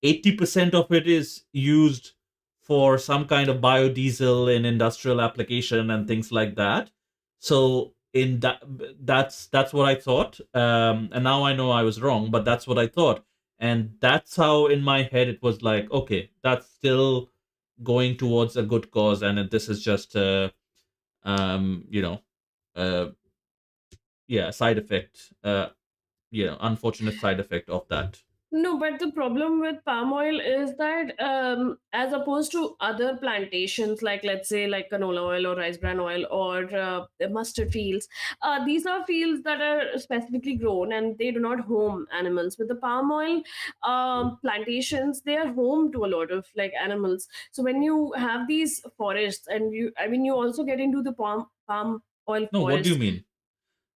Speaker 2: 80% of it is used for some kind of biodiesel in industrial application and things like that. So in that's what I thought, and now I know I was wrong, but that's what I thought. And that's how in my head it was like, okay, that's still going towards a good cause, and this is just um you know uh yeah, side effect. unfortunate side effect of that.
Speaker 1: No, but the problem with palm oil is that, as opposed to other plantations, like let's say like canola oil or rice bran oil or mustard fields, these are fields that are specifically grown and they do not home animals. With the palm oil plantations, they are home to a lot of like animals. So when you have these forests, and I mean, you also get into the palm oil
Speaker 2: No, what do you
Speaker 1: forest.
Speaker 2: mean?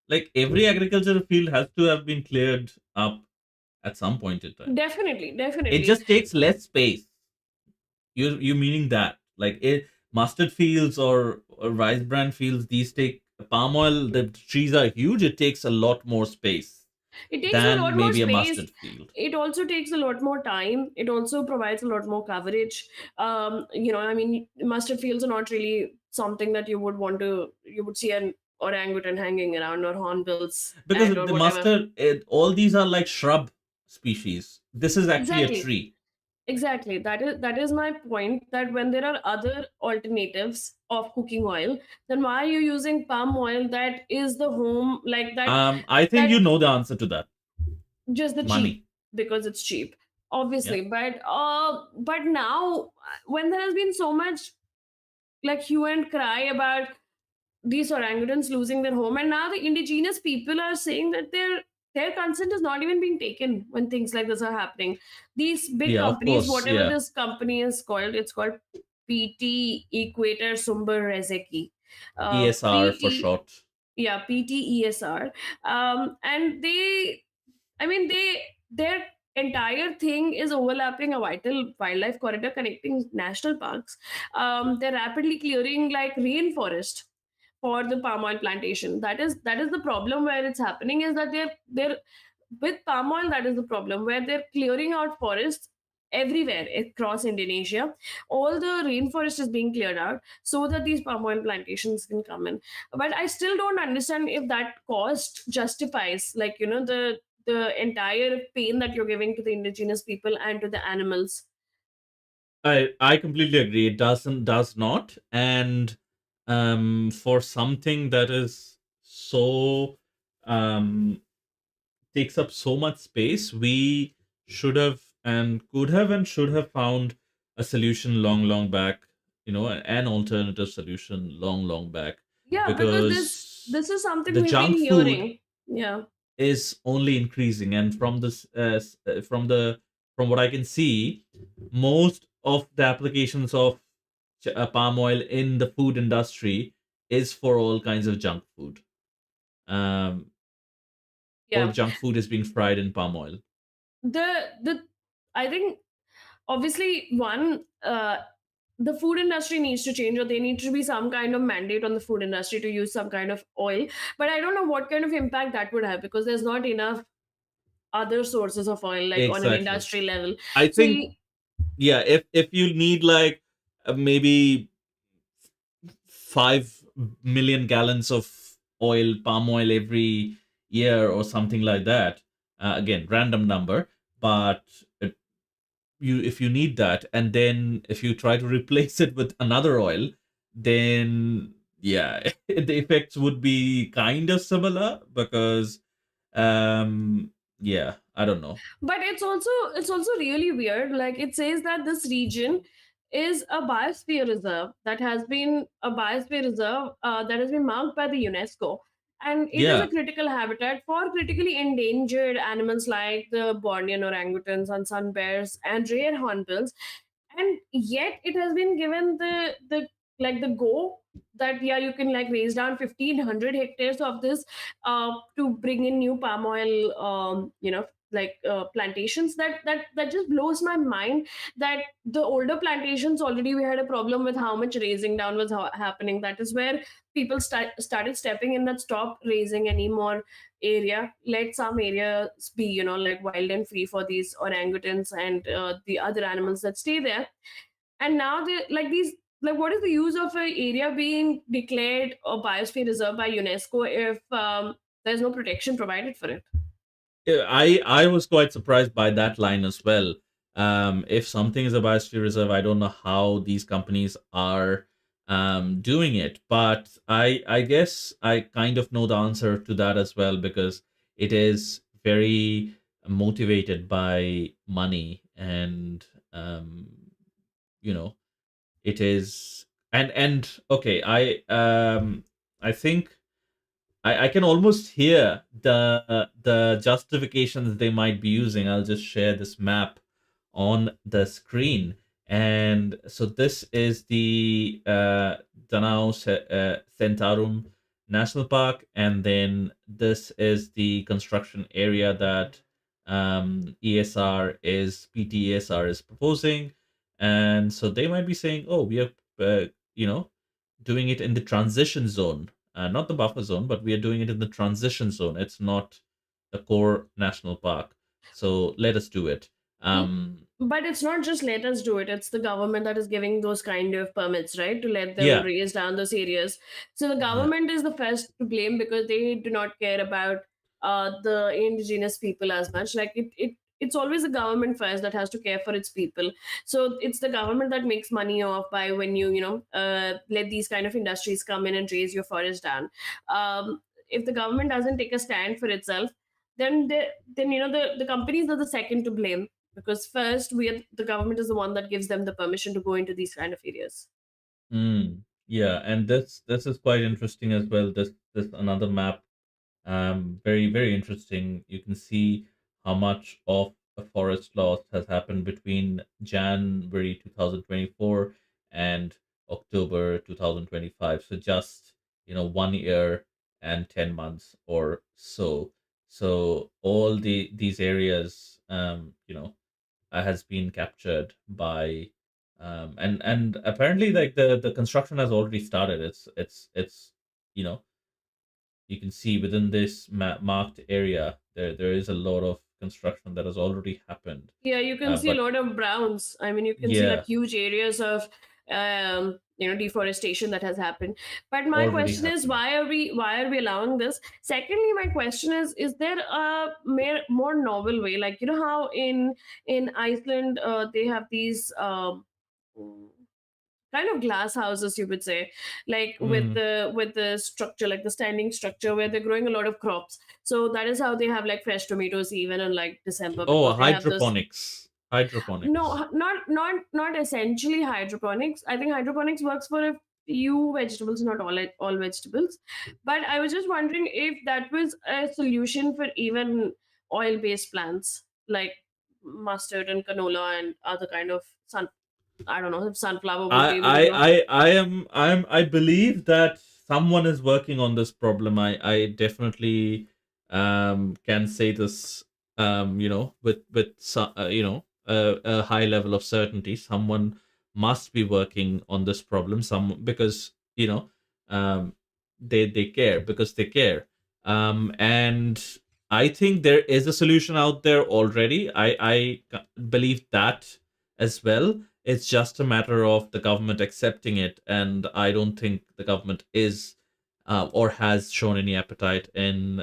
Speaker 2: Like every agricultural field has to have been cleared up at some point in time.
Speaker 1: Definitely,
Speaker 2: It
Speaker 1: definitely.
Speaker 2: just takes less space. You meaning that like mustard fields or rice bran fields, these take palm oil. The trees are huge. It takes a lot more space
Speaker 1: It takes a
Speaker 2: than
Speaker 1: lot more
Speaker 2: maybe a
Speaker 1: space.
Speaker 2: mustard field.
Speaker 1: It also takes a lot more time. It also provides a lot more coverage. I mean, mustard fields are not really something that you would see an orangutan hanging around, or hornbills
Speaker 2: Because
Speaker 1: and or
Speaker 2: the
Speaker 1: whatever.
Speaker 2: mustard, all these are like shrub species. This is actually a
Speaker 1: Exactly.
Speaker 2: tree.
Speaker 1: Exactly. That is my point, that when there are other alternatives of cooking oil, then why are you using palm oil that is the home, like that
Speaker 2: I think
Speaker 1: that
Speaker 2: you know the answer to that.
Speaker 1: just the cheap,
Speaker 2: Money.
Speaker 1: because it's cheap,
Speaker 2: Yeah.
Speaker 1: obviously. But now, when there has been so much like hue and cry about these orangutans losing their home, and now the indigenous people are saying that their consent is not even being taken when things like this are happening. These big
Speaker 2: Yeah, of
Speaker 1: companies,
Speaker 2: course.
Speaker 1: whatever
Speaker 2: Yeah.
Speaker 1: this company is called, it's called PT Equator Sumber Rezeki,
Speaker 2: ESR for
Speaker 1: PT,
Speaker 2: short.
Speaker 1: yeah, PTESR. And I mean, their entire thing is overlapping a vital wildlife corridor connecting national parks. They're rapidly clearing like rainforest for the palm oil plantation. That is the problem where it's happening, is that they're with palm oil. That is the problem where they're clearing out forests everywhere across Indonesia. All the rainforest is being cleared out so that these palm oil plantations can come in. But I still don't understand if that cost justifies, like, the entire pain that you're giving to the indigenous people and to the animals.
Speaker 2: I completely agree. It does not. And for something that is so um takes up so much space, we should have and could have and should have found a solution long back, an alternative solution long back,
Speaker 1: Yeah, because
Speaker 2: because
Speaker 1: this is something
Speaker 2: the
Speaker 1: we've been
Speaker 2: junk food
Speaker 1: hearing. Yeah.
Speaker 2: is only increasing. And from this from what I can see, most of the applications of palm oil in the food industry is for all kinds of junk food. um or
Speaker 1: Yeah.
Speaker 2: junk food is being fried in palm oil.
Speaker 1: The I think, obviously, one, the food industry needs to change, or there needs to be some kind of mandate on the food industry to use some kind of oil. But I don't know what kind of impact that would have, because there's not enough other sources of oil like on an
Speaker 2: Exactly.
Speaker 1: industry level.
Speaker 2: I
Speaker 1: So
Speaker 2: think, yeah, if you need like maybe 5 million gallons of palm oil every year or something like that. Again, random number, but you if you need that, and then if you try to replace it with another oil, then yeah, the effects would be kind of similar because yeah, I don't know.
Speaker 1: but it's also really weird, like it says that this region is a biosphere reserve, that has been marked by the UNESCO, and it is a
Speaker 2: Yeah,
Speaker 1: critical habitat for critically endangered animals like the Bornean orangutans and sun bears and rare hornbills. And yet it has been given the like the go that, yeah, you can like raise down 1,500 hectares of this, to bring in new palm oil, plantations. That just blows my mind, that the older plantations, already we had a problem with how much raising down was happening. That is where people started stepping in, that stop raising any more area, let some areas be, like wild and free for these orangutans and the other animals that stay there. And now they like these, like, what is the use of an area being declared a biosphere reserve by UNESCO if there's no protection provided for it?
Speaker 2: yeah, I was quite surprised by that line as well. If something is a biosphere reserve, I don't know how these companies are doing it, but I guess I kind of know the answer to that as well, because it is very motivated by money, and um, you know it is. And okay, I think I can almost hear the justifications they might be using. I'll just share this map on the screen. And so this is the Danau Centarum National Park, and then this is the construction area that PTESR is proposing. And so they might be saying, "Oh, we are, you know, doing it in the transition zone, not the buffer zone, but we are doing it in the transition zone. It's not the core national park. So let us do it."
Speaker 1: Mm,
Speaker 2: Um,
Speaker 1: but it's not just let us do it, it's the government that is giving those kind of permits, right, to let them
Speaker 2: yeah,
Speaker 1: raise down those areas. So the
Speaker 2: yeah.
Speaker 1: government is the first to blame because they do not care about the indigenous people as much. Like it's always the government first that has to care for its people. So it's the government that makes money off by when let these kind of industries come in and raise your forest down. If the government doesn't take a stand for itself, then the companies are the second to blame, because first the government is the one that gives them the permission to go into these kind of areas.
Speaker 2: Yeah, and this is quite interesting as well. This another map, very very interesting. You can see how much of a forest loss has happened between January 2024 and October 2025. So just 1 year and 10 months or so. So all these areas, has been captured by and apparently like the construction has already started. It's you know you can see within this marked area there is a lot of construction that has already happened.
Speaker 1: Yeah, you can see a
Speaker 2: But
Speaker 1: lot of browns. I mean, you can see like
Speaker 2: yeah,
Speaker 1: huge areas of deforestation that has happened. But my
Speaker 2: already
Speaker 1: question is,
Speaker 2: happened.
Speaker 1: why are we allowing this? Secondly, my question is there a more novel way, like how in Iceland they have these kind of glass houses, you would say, like with
Speaker 2: Mm.
Speaker 1: the structure, like the standing structure where they're growing a lot of crops. So that is how they have like fresh tomatoes even in like December,
Speaker 2: Oh,
Speaker 1: because they have those.
Speaker 2: hydroponics.
Speaker 1: No,
Speaker 2: Hydroponics.
Speaker 1: not essentially hydroponics. I think hydroponics works for a few vegetables, not all vegetables. But I was just wondering if that was a solution for even oil based plants like mustard and canola and other kind of I don't know if sunflower would
Speaker 2: I
Speaker 1: even
Speaker 2: I
Speaker 1: grow.
Speaker 2: I believe that someone is working on this problem. I definitely can say this with a high level of certainty. Someone must be working on this problem. Some because um they care, because they care. And I think there is a solution out there already. I believe that as well. It's just a matter of the government accepting it, and I don't think the government is or has shown any appetite in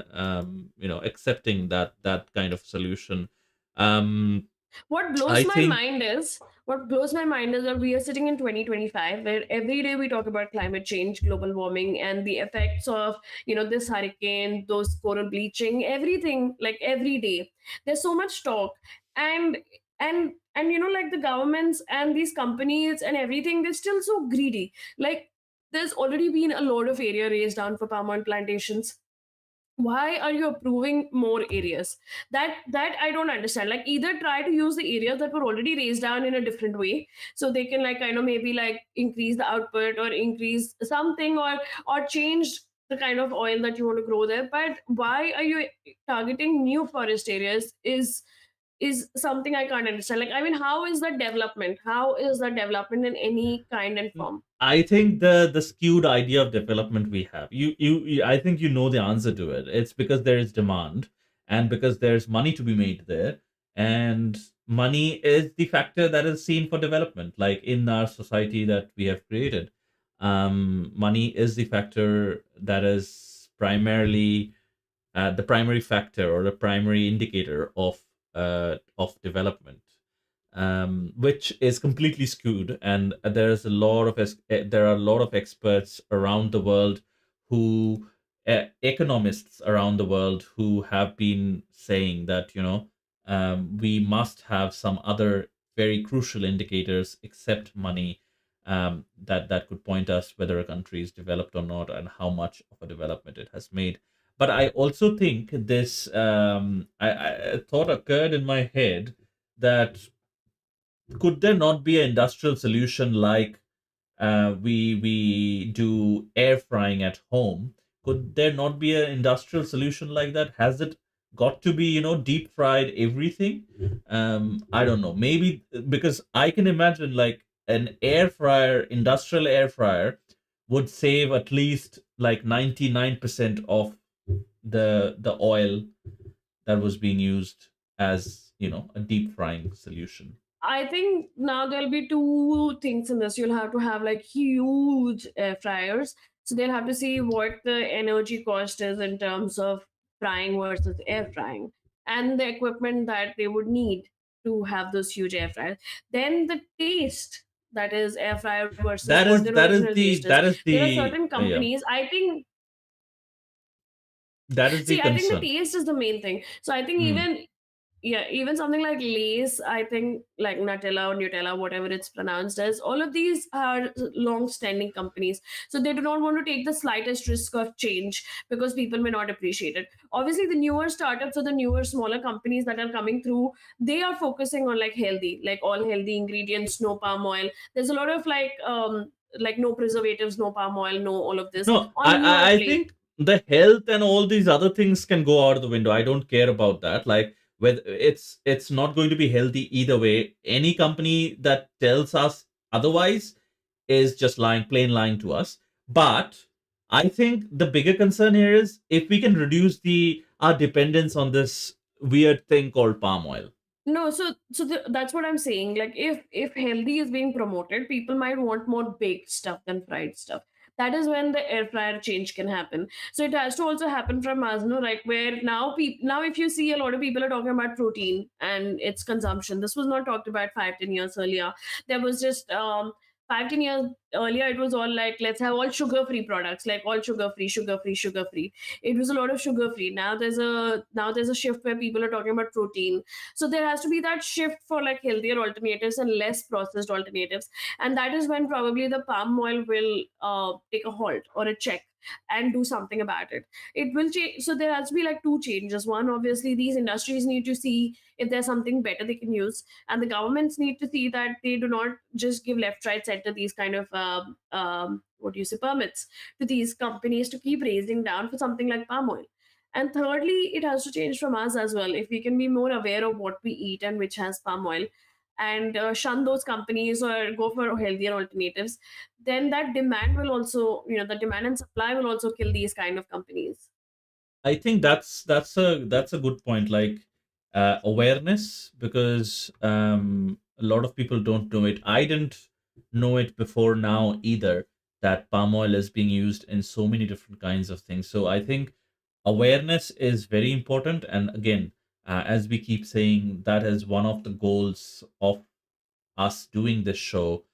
Speaker 2: accepting that kind of solution. Um,
Speaker 1: What blows
Speaker 2: I
Speaker 1: my
Speaker 2: think.
Speaker 1: mind is what blows my mind is that we are sitting in 2025 where every day we talk about climate change, global warming, and the effects of this hurricane, those coral bleaching, everything, like every day. There's so much talk, and like the governments and these companies and everything, they're still so greedy. Like there's already been a lot of area raised down for palm oil plantations. Why are you approving more areas? That I don't understand. Like either try to use the areas that were already raised down in a different way, so they can like kind of maybe like increase the output or increase something, or change the kind of oil that you want to grow there. But why are you targeting new forest areas is something I can't understand. Like, I mean, how is that development? How is that development in any kind and form?
Speaker 2: I think the skewed idea of development we have. I think you know the answer to it. It's because there is demand, and because there's money to be made there, and money is the factor that is seen for development. Like in our society that we have created, money is the factor that is primarily the primary factor or the primary indicator of development, which is completely skewed. And there are a lot of experts around the world who economists around the world who have been saying that, we must have some other very crucial indicators except money, that could point us whether a country is developed or not and how much of a development it has made. But I also think this, a thought occurred in my head that could there not be an industrial solution like, we do air frying at home? Could there not be an industrial solution like that? Has it got to be, deep fried everything? I don't know. Maybe because I can imagine like an air fryer, industrial air fryer, would save at least like 99% of the oil that was being used as, a deep frying solution.
Speaker 1: I think now there'll be two things in this. You'll have to have like huge air fryers. So they'll have to see what the energy cost is in terms of frying versus air frying, and the equipment that they would need to have those huge air fryers. Then the taste, that is air fryer versus
Speaker 2: That
Speaker 1: what
Speaker 2: is
Speaker 1: their
Speaker 2: that is
Speaker 1: original
Speaker 2: the
Speaker 1: taste is.
Speaker 2: that is
Speaker 1: There are
Speaker 2: the
Speaker 1: certain
Speaker 2: yeah,
Speaker 1: companies, I think,
Speaker 2: that is the
Speaker 1: see, I think the
Speaker 2: concern.
Speaker 1: taste is the main thing. So I think
Speaker 2: Hmm.
Speaker 1: even, yeah, even something like Lays, I think like Nutella or Nutella, whatever it's pronounced as, all of these are long-standing companies. So they do not want to take the slightest risk of change because people may not appreciate it. Obviously, the newer startups or the newer smaller companies that are coming through, they are focusing on like healthy, like all healthy ingredients, no palm oil. There's a lot of like no preservatives, no palm oil, no all of this
Speaker 2: No,
Speaker 1: on newer
Speaker 2: I
Speaker 1: plate.
Speaker 2: think the health and all these other things can go out of the window. I don't care about that. Like, whether it's not going to be healthy either way. Any company that tells us otherwise is just lying, plain lying to us. But I think the bigger concern here is if we can reduce the our dependence on this weird thing called palm oil.
Speaker 1: No, that's what I'm saying. Like, if healthy is being promoted, people might want more baked stuff than fried stuff. That is when the air fryer change can happen. So it has to also happen from us, no? Like where now people, now if you see, a lot of people are talking about protein and its consumption. This was not talked about 5-10 years earlier. There was just 5-10 years earlier. It was all like, let's have all sugar free products, like all sugar free, sugar free, sugar free. It was a lot of sugar free. Now there's a shift where people are talking about protein. So there has to be that shift for like healthier alternatives and less processed alternatives, and that is when probably the palm oil will take a halt or a check and do something about it. It will change. So there has to be like two changes. One, obviously these industries need to see if there's something better they can use, and the governments need to see that they do not just give left, right, center these kind of what do you say, permits to these companies to keep raising down for something like palm oil. And thirdly, it has to change from us as well. If we can be more aware of what we eat and which has palm oil, and shun those companies or go for healthier alternatives, then that demand will also, the demand and supply will also kill these kind of companies.
Speaker 2: I think that's a good point. Like, awareness, because a lot of people don't know it. I didn't know it before now either, that palm oil is being used in so many different kinds of things. So I think awareness is very important. And again, as we keep saying, that is one of the goals of us doing this show.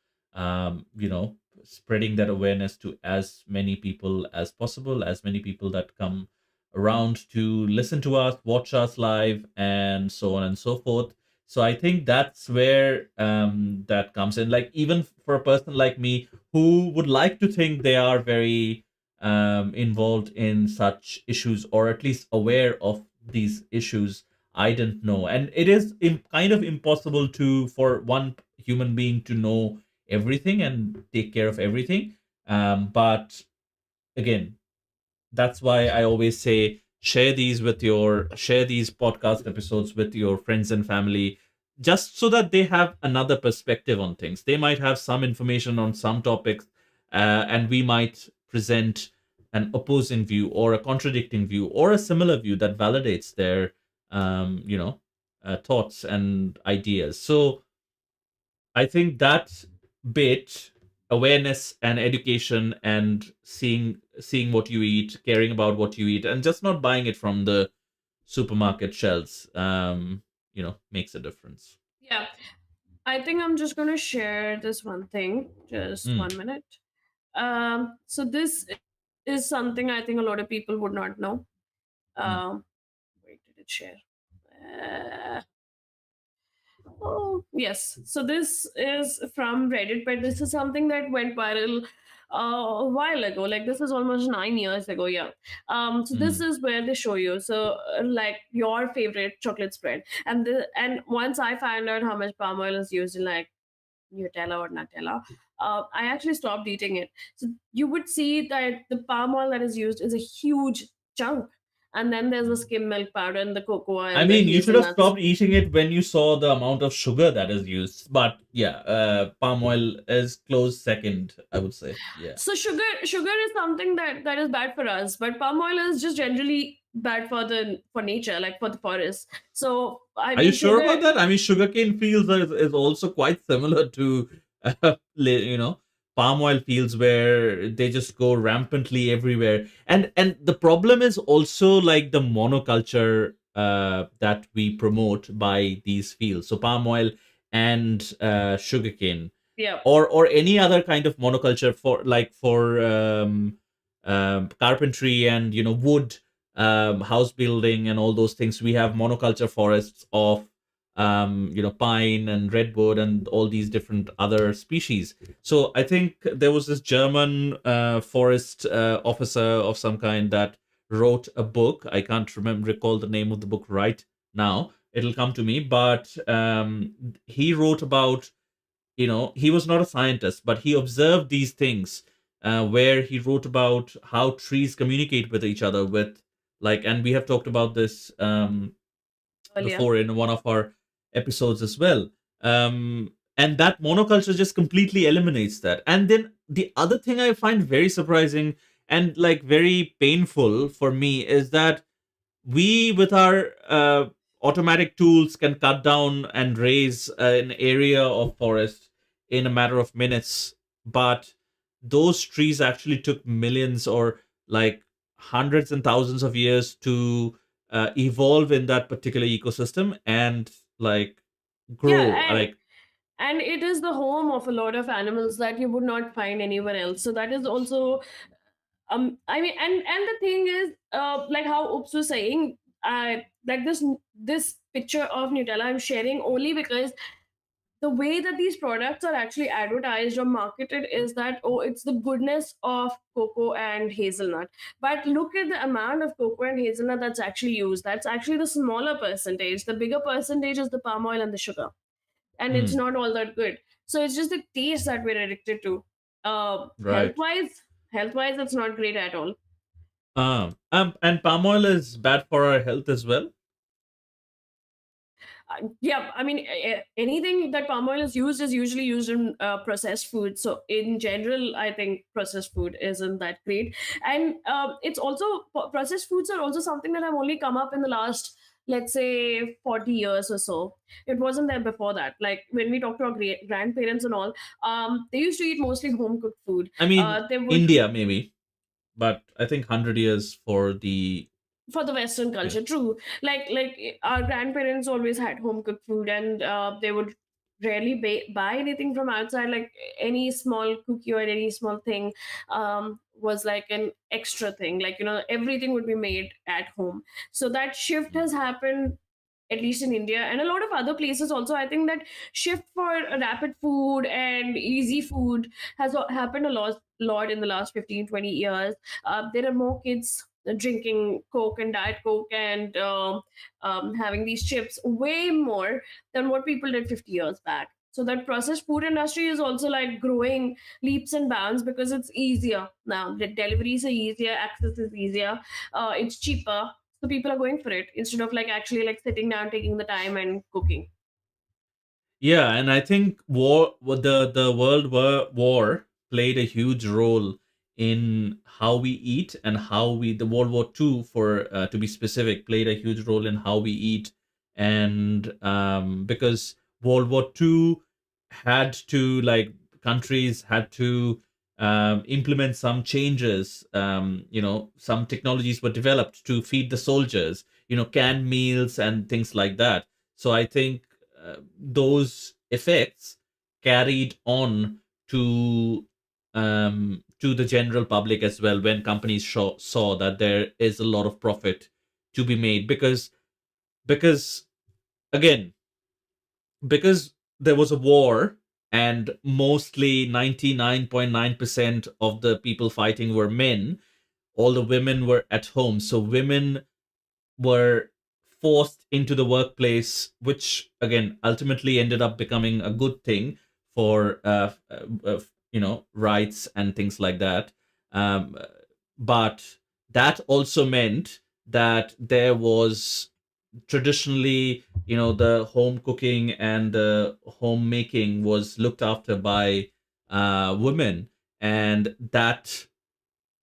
Speaker 2: Spreading that awareness to as many people as possible, as many people that come around to listen to us, watch us live, and so on and so forth. So I think that's where that comes in. Like, even for a person like me who would like to think they are very involved in such issues, or at least aware of these issues, I didn't know. And it is kind of impossible to for one human being to know everything and take care of everything. But again, that's why I always say, share these podcast episodes with your friends and family, just so that they have another perspective on things. They might have some information on some topics, and we might present an opposing view or a contradicting view or a similar view that validates their thoughts and ideas. So I think that bit, awareness and education and seeing what you eat, caring about what you eat, and just not buying it from the supermarket shelves, makes a difference.
Speaker 1: Yeah, I think I'm just going to share this one thing. Just
Speaker 2: Mm.
Speaker 1: 1 minute. So this is something I think a lot of people would not know.
Speaker 2: Mm,
Speaker 1: Wait, did it share? Uh, Oh, yes. So this is from Reddit, but this is something that went viral a while ago. Like this is almost 9 years ago. Yeah. So this
Speaker 2: mm.
Speaker 1: is where they show you. So like your favorite chocolate spread, and once I found out how much palm oil is used in like Nutella or Nutella, I actually stopped eating it. So you would see that the palm oil that is used is a huge chunk. And then there's the skim milk powder and the cocoa
Speaker 2: I
Speaker 1: and the
Speaker 2: mean, you should have
Speaker 1: hazelnuts.
Speaker 2: stopped eating it when you saw the amount of sugar that is used. But yeah, palm oil is close second, I would say. Yeah.
Speaker 1: So sugar is something that is bad for us, but palm oil is just generally bad for the for nature, like for the forest. So I
Speaker 2: Are you
Speaker 1: mean,
Speaker 2: sure
Speaker 1: sugar.
Speaker 2: about that? I mean, sugarcane fields is also quite similar to, palm oil fields where they just go rampantly everywhere. And the problem is also like the monoculture that we promote by these fields. So palm oil and sugarcane,
Speaker 1: Yeah,
Speaker 2: or any other kind of monoculture for carpentry and wood, house building and all those things. We have monoculture forests of pine and redwood and all these different other species. So I think there was this German forest officer of some kind that wrote a book. I can't recall the name of the book right now. It'll come to me, but he wrote about, he was not a scientist, but he observed these things, where he wrote about how trees communicate with each other with, like, and we have talked about this
Speaker 1: earlier.
Speaker 2: before in one of our episodes as well. And that monoculture just completely eliminates that. And then the other thing I find very surprising and like very painful for me is that we, with our automatic tools, can cut down and raise an area of forest in a matter of minutes, but those trees actually took millions or like hundreds and thousands of years to evolve in that particular ecosystem and like grow,
Speaker 1: Yeah, and it is the home of a lot of animals that you would not find anywhere else. So that is also I mean, and the thing is, like how Oops was saying, like this picture of Nutella I'm sharing only because the way that these products are actually advertised or marketed is that, oh, it's the goodness of cocoa and hazelnut, but look at the amount of cocoa and hazelnut that's actually used. That's actually the smaller percentage. The bigger percentage is the palm oil and the sugar, and it's
Speaker 2: Hmm,
Speaker 1: not all that good. So it's just the taste that we're addicted to. Health
Speaker 2: right.
Speaker 1: wise, it's not great at all.
Speaker 2: And palm oil is bad for our health as well.
Speaker 1: Yeah, I mean, anything that palm oil is used is usually used in processed food. So in general, I think processed food isn't that great. And it's also processed foods are also something that have only come up in the last, let's say, 40 years or so. It wasn't there before that. Like when we talk to our grandparents and all, they used to eat mostly home cooked food.
Speaker 2: I mean,
Speaker 1: They would,
Speaker 2: India maybe, but I think 100 years for the,
Speaker 1: for the Western
Speaker 2: yeah.
Speaker 1: culture, true. Like our grandparents always had home cooked food, and they would rarely buy anything from outside. Like any small cookie or any small thing was like an extra thing. Like, everything would be made at home. So that shift has happened, at least in India and a lot of other places also. I think that shift for rapid food and easy food has happened a lot in the last 15-20 years. There are more kids drinking Coke and Diet Coke and having these chips way more than what people did 50 years back. So that processed food industry is also like growing leaps and bounds because it's easier now. The deliveries are easier, access is easier, it's cheaper. So people are going for it instead of like actually like sitting down, taking the time and cooking.
Speaker 2: Yeah, and I think the World War played a huge role in how we eat and how we the World War II, for to be specific, played a huge role in how we eat. And because World War II had to, like, countries had to implement some changes. Some technologies were developed to feed the soldiers, canned meals and things like that. So I think those effects carried on to to the general public as well when companies saw that there is a lot of profit to be made. Because again, because there was a war and mostly 99.9% of the people fighting were men, all the women were at home. So women were forced into the workplace, which again ultimately ended up becoming a good thing for rights and things like that. Um, but that also meant that there was traditionally, the home cooking and the homemaking was looked after by women, and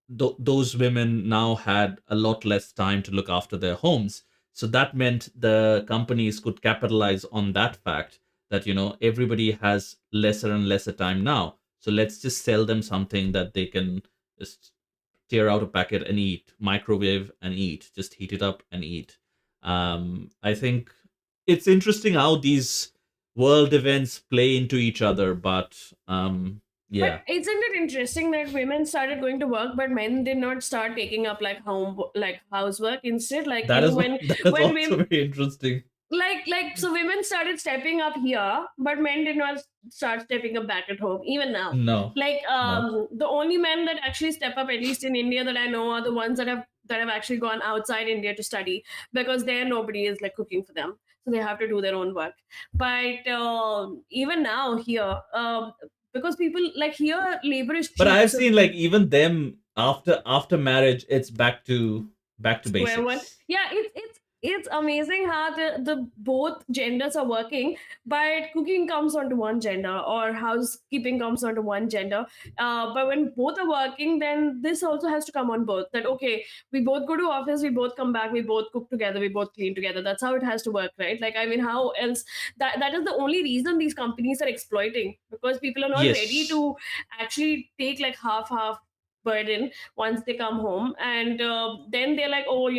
Speaker 2: those women now had a lot less time to look after their homes. So that meant the companies could capitalize on that fact that, everybody has lesser and lesser time now. So let's just sell them something that they can just tear out a packet and eat, microwave and eat, just heat it up and eat. I think it's interesting how these world events play into each other, but
Speaker 1: But
Speaker 2: yeah,
Speaker 1: isn't it interesting that women started going to work, but men did not start taking up like like housework instead? Like
Speaker 2: that is that is
Speaker 1: when
Speaker 2: also
Speaker 1: women
Speaker 2: very interesting.
Speaker 1: so women started stepping up here, but men did not start stepping up back at home. Even now,
Speaker 2: No,
Speaker 1: like
Speaker 2: no.
Speaker 1: the only men that actually step up, at least in India that I know, are the ones that have actually gone outside India to study, because there nobody is like cooking for them, so they have to do their own work. But even now here, because people like here, labor is
Speaker 2: But
Speaker 1: cheap,
Speaker 2: I've
Speaker 1: so
Speaker 2: seen like even them after marriage, it's back to
Speaker 1: square one.
Speaker 2: basics.
Speaker 1: Yeah, it's amazing how the both genders are working, but cooking comes onto one gender or housekeeping comes onto one gender. But when both are working, then this also has to come on both, that okay, we both go to office, we both come back, we both cook together, we both clean together. That's how it has to work, right? Like, I mean, how else? That is the only reason these companies are exploiting, because people are not ready
Speaker 2: Yes.
Speaker 1: to actually take like half burden once they come home, and then they're like, oh,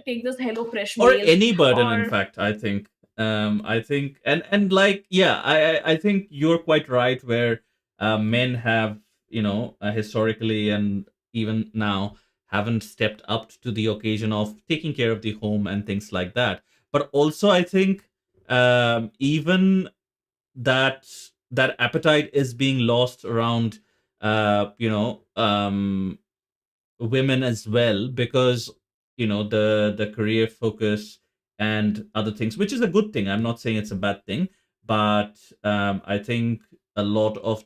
Speaker 1: take this Hello Fresh
Speaker 2: Or
Speaker 1: meal,
Speaker 2: any burden, in
Speaker 1: or
Speaker 2: fact, I think and like, yeah, I think you're quite right where men have, historically and even now haven't stepped up to the occasion of taking care of the home and things like that. But also I think even that appetite is being lost around women as well, because the career focus and other things, which is a good thing. I'm not saying it's a bad thing, but I think a lot of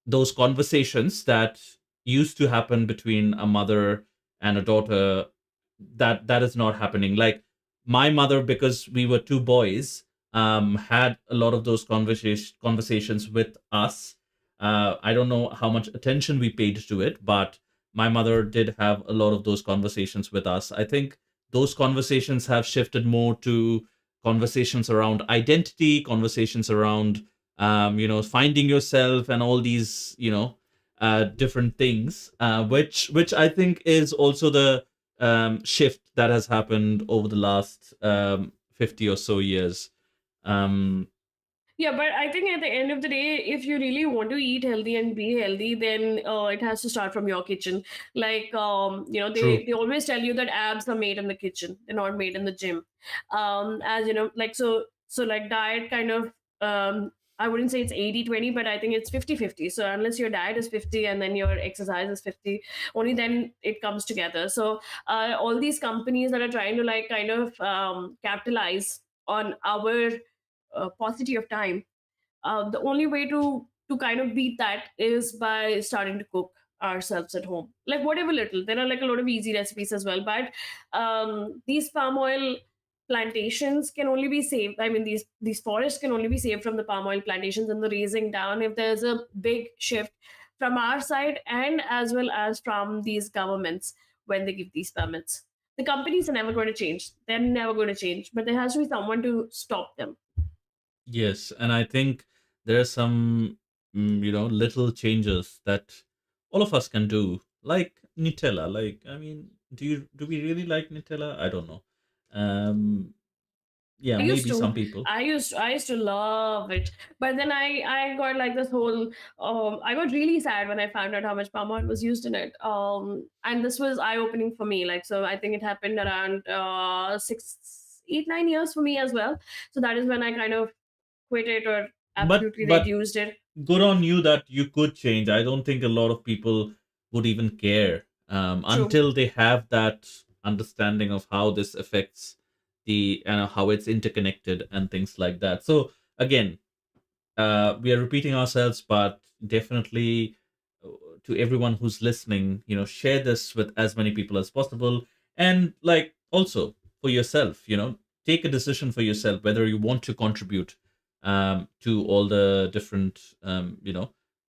Speaker 2: those conversations that used to happen between a mother and a daughter, that is not happening. Like my mother, because we were two boys, had a lot of those conversations with us. I don't know how much attention we paid to it, but my mother did have a lot of those conversations with us. I think those conversations have shifted more to conversations around identity, conversations around finding yourself and all these different things, which I think is also the shift that has happened over the last 50 or so years. um
Speaker 1: yeah, but I think at the end of the day, if you really want to eat healthy and be healthy, then it has to start from your kitchen. Like,
Speaker 2: True.
Speaker 1: they always tell you that abs are made in the kitchen, they're not made in the gym. As you know, like, so like diet kind of, I wouldn't say it's 80-20, but I think it's 50-50. So unless your diet is 50 and then your exercise is 50, only then it comes together. So all these companies that are trying to like kind of capitalize on our paucity of time, the only way to kind of beat that is by starting to cook ourselves at home, like whatever little. There are like a lot of easy recipes as well, but these palm oil plantations can only be saved. I mean, these forests can only be saved from the palm oil plantations and the raising down if there's a big shift from our side, and as well as from these governments when they give these permits. The companies are never going to change, they're never going to change, but there has to be someone to stop them.
Speaker 2: Yes, and I think there are some little changes that all of us can do, like Nutella. Like, I mean, do we really like Nutella? I don't know. um Yeah,
Speaker 1: I used
Speaker 2: maybe some
Speaker 1: to.
Speaker 2: people.
Speaker 1: I used to love it. But then I got like this whole I got really sad when I found out how much palm oil was used in it. And this was eye opening for me. Like, so I think it happened around 6, 8, 9 years for me as well. So that is when I kind of quit it or absolutely
Speaker 2: But
Speaker 1: reduced it.
Speaker 2: good on you that you could change. I don't think a lot of people would even care
Speaker 1: True.
Speaker 2: until they have that understanding of how this affects the how it's interconnected and things like that. So again, we are repeating ourselves, but definitely uh, to everyone who's listening, share this with as many people as possible, and like also for yourself, take a decision for yourself whether you want to contribute to all the different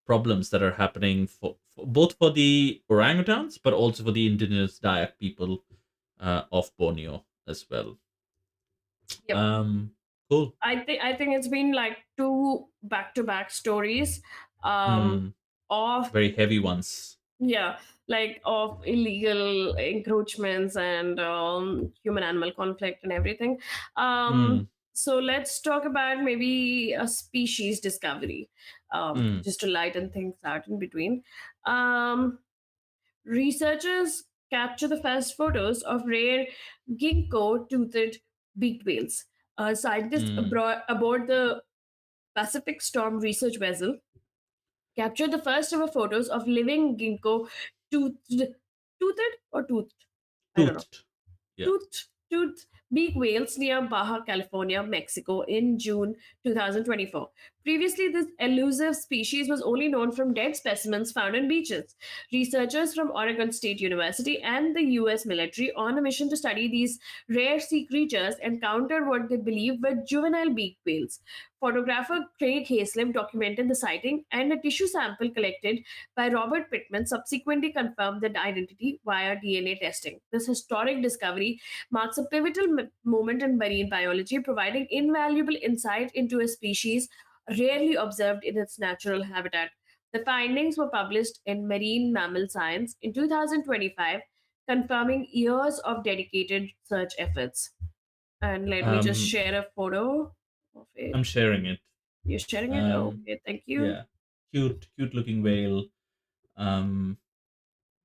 Speaker 2: problems that are happening for both for the orangutans, but also for the indigenous Dayak people of Borneo as well.
Speaker 1: Yep.
Speaker 2: Um, cool.
Speaker 1: I think it's been like two back to back stories um
Speaker 2: Hmm.
Speaker 1: of
Speaker 2: Very heavy ones.
Speaker 1: yeah, like of illegal encroachments and human animal conflict and everything.
Speaker 2: Hmm.
Speaker 1: So let's talk about maybe a species discovery,
Speaker 2: Hmm.
Speaker 1: just to lighten things out in between. Um, Researchers capture the first photos of rare ginkgo-toothed beaked whales. Scientists
Speaker 2: Hmm.
Speaker 1: aboard the Pacific Storm research vessel captured the first ever photos of living ginkgo-toothed, toothed or toothed, I don't know,
Speaker 2: Toothed. Yeah.
Speaker 1: toothed beak whales near Baja California, Mexico in June 2024. Previously, this elusive species was only known from dead specimens found on beaches. Researchers from Oregon State University and the US military, on a mission to study these rare sea creatures, encountered what they believed were juvenile beak whales. Photographer Craig Hayslip documented the sighting, and a tissue sample collected by Robert Pittman subsequently confirmed the identity via DNA testing. This historic discovery marks a pivotal moment in marine biology, providing invaluable insight into a species rarely observed in its natural habitat. The findings were published in Marine Mammal Science in 2025, confirming years of dedicated search efforts. And let me just
Speaker 2: Um,
Speaker 1: share a photo of
Speaker 2: I'm
Speaker 1: it.
Speaker 2: sharing it.
Speaker 1: You're sharing it?
Speaker 2: Um,
Speaker 1: Okay, thank you.
Speaker 2: yeah, cute looking whale. Um,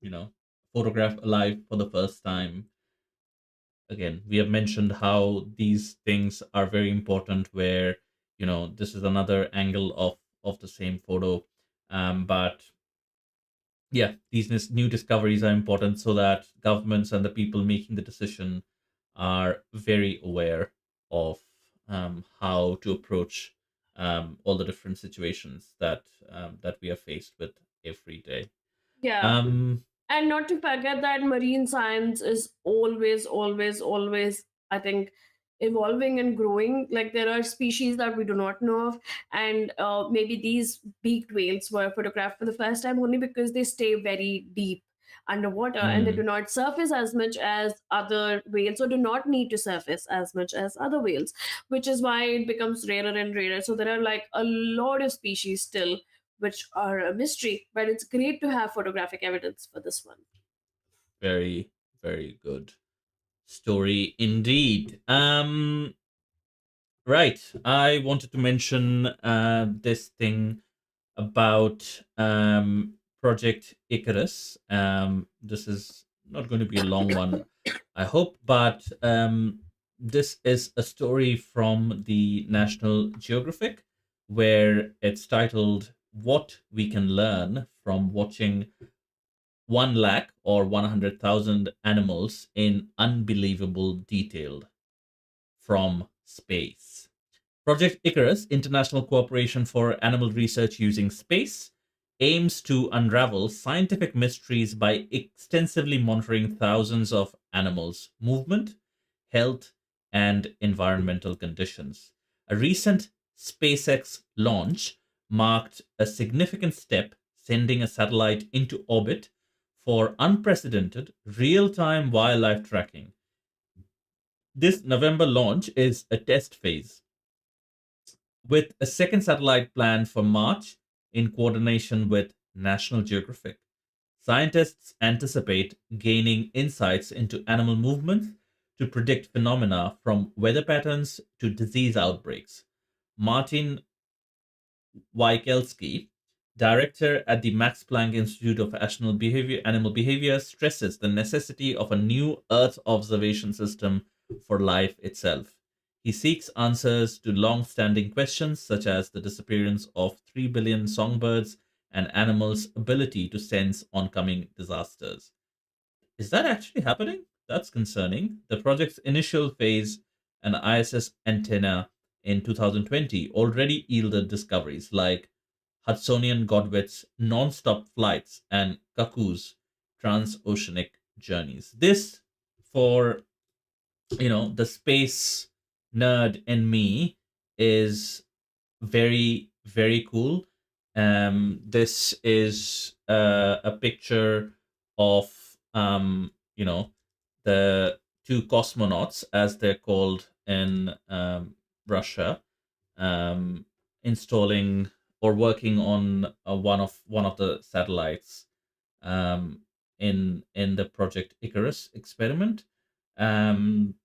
Speaker 2: you know, photographed alive for the first time. Again, we have mentioned how these things are very important. Where this is another angle of the same photo. But yeah, these new discoveries are important so that governments and the people making the decision are very aware of how to approach all the different situations that we are faced with every day.
Speaker 1: Yeah.
Speaker 2: Um,
Speaker 1: And not to forget that marine science is always, I think, evolving and growing. Like, there are species that we do not know of, and maybe these beaked whales were photographed for the first time only because they stay very deep underwater and they do
Speaker 2: hmm,
Speaker 1: not surface as much as other whales, or do not need to surface as much as other whales, which is why it becomes rarer and rarer. So there are like a lot of species still which are a mystery, but it's great to have photographic evidence for this one.
Speaker 2: very very good story indeed. Right, I wanted to mention this thing about Project Icarus. This is not going to be a long one, I hope, but this is a story from the National Geographic, where it's titled "What We Can Learn from Watching 1 lakh or 100,000 Animals in Unbelievable Detail from Space." Project Icarus, International Cooperation for Animal Research Using Space, aims to unravel scientific mysteries by extensively monitoring thousands of animals' movement, health, and environmental conditions. A recent SpaceX launch marked a significant step, sending a satellite into orbit for unprecedented real time wildlife tracking. This November launch is a test phase, with a second satellite planned for March in coordination with National Geographic. Scientists anticipate gaining insights into animal movements to predict phenomena from weather patterns to disease outbreaks. Martin Wykelski, director at the Max Planck Institute of Animal Behavior, stresses the necessity of a new Earth observation system for life itself. He seeks answers to long standing questions such as the disappearance of 3 billion songbirds and animals' ability to sense oncoming disasters. Is that actually happening? That's concerning. The project's initial phase, an ISS antenna in 2020, already yielded discoveries like Hudsonian godwits, non-stop flights, and cuckoos, transoceanic journeys. This, for the space nerd in me, is very very cool. This is a picture of the two cosmonauts, as they're called in Russia, um, installing or working on one of the satellites, um, in the Project Icarus experiment. Um,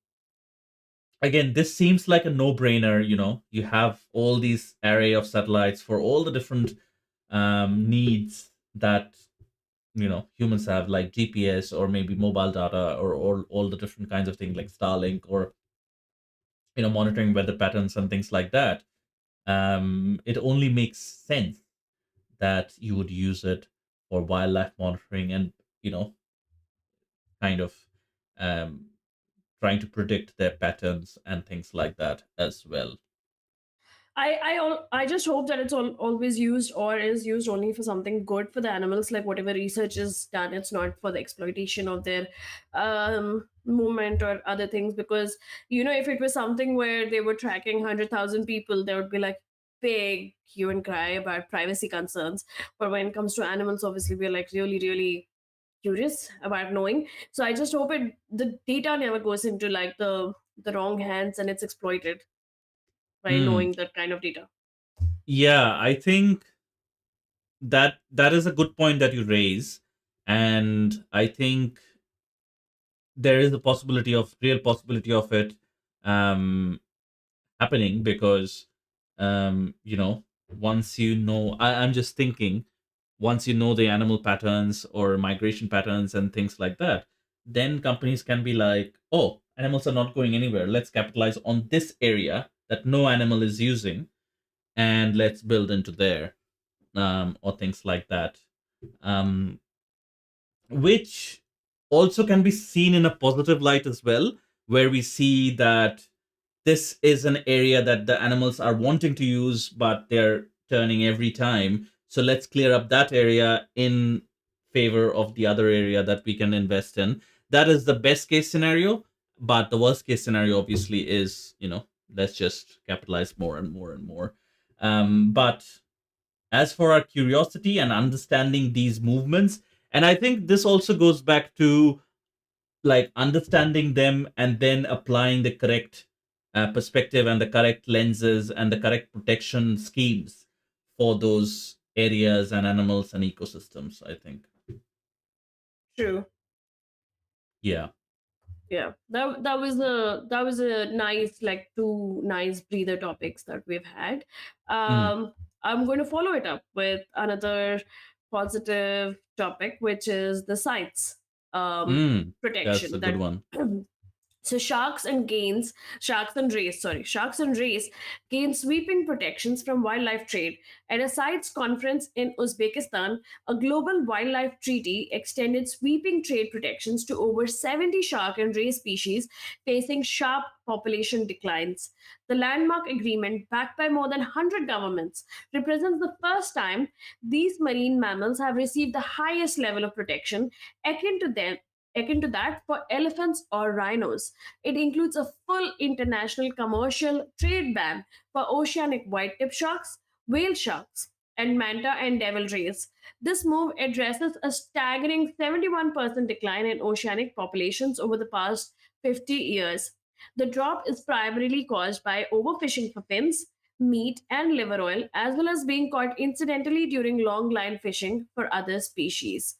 Speaker 2: Again, this seems like a no-brainer. You have all these array of satellites for all the different needs that humans have, like GPS or maybe mobile data, or all the different kinds of things like Starlink, or monitoring weather patterns and things like that. It only makes sense that you would use it for wildlife monitoring, and you know kind of um, trying to predict their patterns and things like that as well.
Speaker 1: I just hope that it's always used or is used only for something good for the animals. Like whatever research is done, it's not for the exploitation of their movement or other things. Because if it was something where they were tracking 100,000 people, there would be like big hue and cry about privacy concerns. But when it comes to animals, obviously we're like really really curious about knowing. So I just hope the data never goes into like the wrong hands and it's exploited by
Speaker 2: Mm,
Speaker 1: knowing that kind of data.
Speaker 2: yeah, I think that is a good point that you raise, and I think there is a real possibility of it um, happening, because once I'm just thinking, once you know the animal patterns or migration patterns and things like that, then companies can be like, oh, animals are not going anywhere, let's capitalize on this area that no animal is using, and let's build into there, or things like that. um, which also can be seen in a positive light as well, where we see that this is an area that the animals are wanting to use, but they're turning every time. So let's clear up that area in favor of the other area that we can invest in. That is the best case scenario. But the worst case scenario, obviously, is, let's just capitalize more and more and more. But as for our curiosity and understanding these movements, and I think this also goes back to like understanding them and then applying the correct perspective and the correct lenses and the correct protection schemes for those areas and animals and ecosystems, I think.
Speaker 1: True.
Speaker 2: Yeah.
Speaker 1: Yeah. That was a nice, like, two nice breather topics that we've had.
Speaker 2: Mm.
Speaker 1: I'm going to follow it up with another positive topic, which is the sites
Speaker 2: That's a
Speaker 1: protection
Speaker 2: good
Speaker 1: that
Speaker 2: one.
Speaker 1: So sharks and rays gain sweeping protections from wildlife trade. At a CITES conference in Uzbekistan, a global wildlife treaty extended sweeping trade protections to over 70 shark and ray species facing sharp population declines. The landmark agreement, backed by more than 100 governments, represents the first time these marine mammals have received the highest level of protection akin to them akin to that for elephants or rhinos. It includes a full international commercial trade ban for oceanic white-tip sharks, whale sharks, and manta and devil rays. This move addresses a staggering 71% decline in oceanic populations over the past 50 years. The drop is primarily caused by overfishing for fins, meat, and liver oil, as well as being caught incidentally during long line fishing for other species.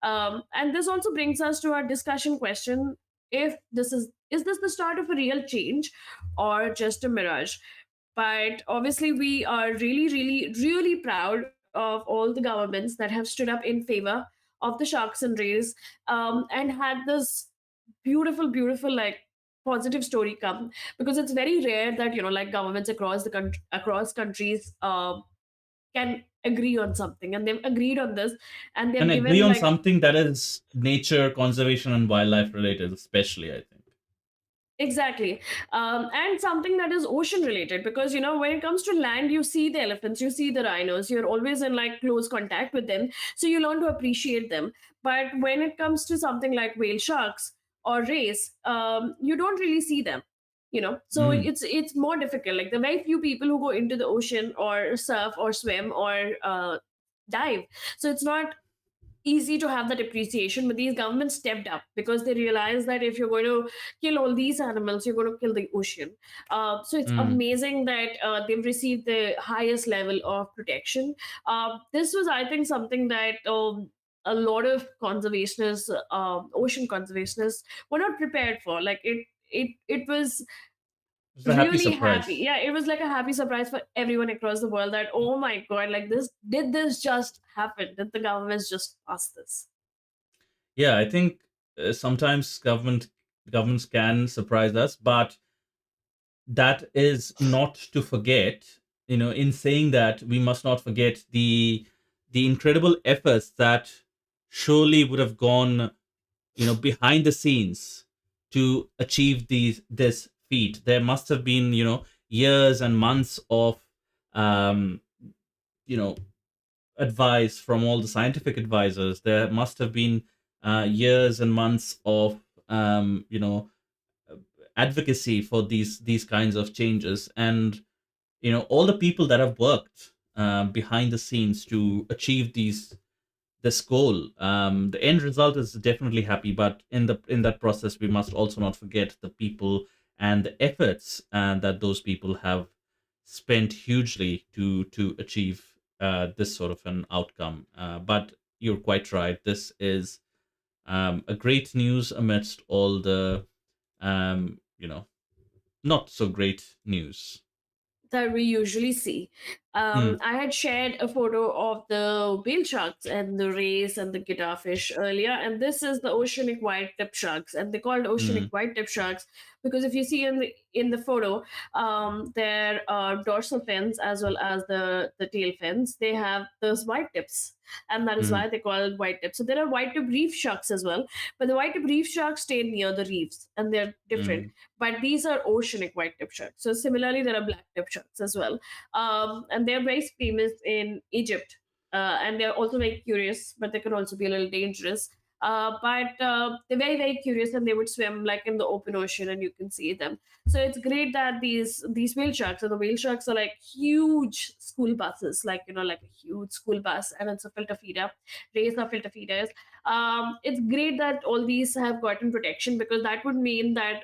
Speaker 1: And this also brings us to our discussion question. If this is is this the start of a real change or just a mirage? But obviously, we are really, really, really proud of all the governments that have stood up in favor of the sharks and rays, and had this beautiful, beautiful, like, positive story come, because it's very rare that, like, governments across the country, across countries, can agree on something, and they've agreed on this, and they've
Speaker 2: And agree
Speaker 1: given,
Speaker 2: on
Speaker 1: like,
Speaker 2: something that is nature conservation and wildlife related, especially, I think.
Speaker 1: exactly. And something that is ocean related, because, when it comes to land, you see the elephants, you see the rhinos, you're always in, like, close contact with them, so you learn to appreciate them. But when it comes to something like whale sharks or rays, you don't really see them. So
Speaker 2: Mm.
Speaker 1: it's more difficult. Like, the very few people who go into the ocean or surf or swim or dive. So it's not easy to have that appreciation, but these governments stepped up because they realized that if you're going to kill all these animals, you're going to kill the ocean. So it's
Speaker 2: Mm.
Speaker 1: amazing that they've received the highest level of protection. This was, I think, something that a lot of conservationists, ocean conservationists, were not prepared for. Like, it was
Speaker 2: It's a happy
Speaker 1: really happy.
Speaker 2: surprise.
Speaker 1: Yeah, it was like a happy surprise for everyone across the world that, oh my god, like, this just happen? Did the governments just pass this?
Speaker 2: Yeah, I think sometimes governments can surprise us, but that is not to forget. In saying that, we must not forget the incredible efforts that surely would have gone, behind the scenes to achieve this feat. There must have been, years and months of um, you know advice from all the scientific advisors. There must have been years and months of advocacy for these kinds of changes, and all the people that have worked behind the scenes to achieve this goal. The end result is definitely happy, but in that process, we must also not forget the people and the efforts that those people have spent hugely to achieve this sort of an outcome. But you're quite right. This is a great news amidst all the um, you know not so great news.
Speaker 1: That we usually see.
Speaker 2: Mm,
Speaker 1: I had shared a photo of the whale sharks and the rays and the guitar fish earlier, and this is the oceanic white tip sharks, and they're called oceanic
Speaker 2: mm,
Speaker 1: white tip sharks because if you see in the photo, their dorsal fins as well as the tail fins, they have those white tips, and that is
Speaker 2: mm,
Speaker 1: why they call it white tip. So there are white tip reef sharks as well, but the white tip reef sharks stay near the reefs, and they're different.
Speaker 2: mm,
Speaker 1: But these are oceanic white tip sharks. So similarly, there are black tip sharks as well, and they're very famous in Egypt. And they're also very curious, but they can also be a little dangerous. But they're very, very curious, and they would swim like in the open ocean, and you can see them. So it's great that these whale sharks, and the whale sharks are like huge school buses, like, like a huge school bus, and it's a filter feeder. Rays are filter feeders. It's great that all these have gotten protection, because that would mean that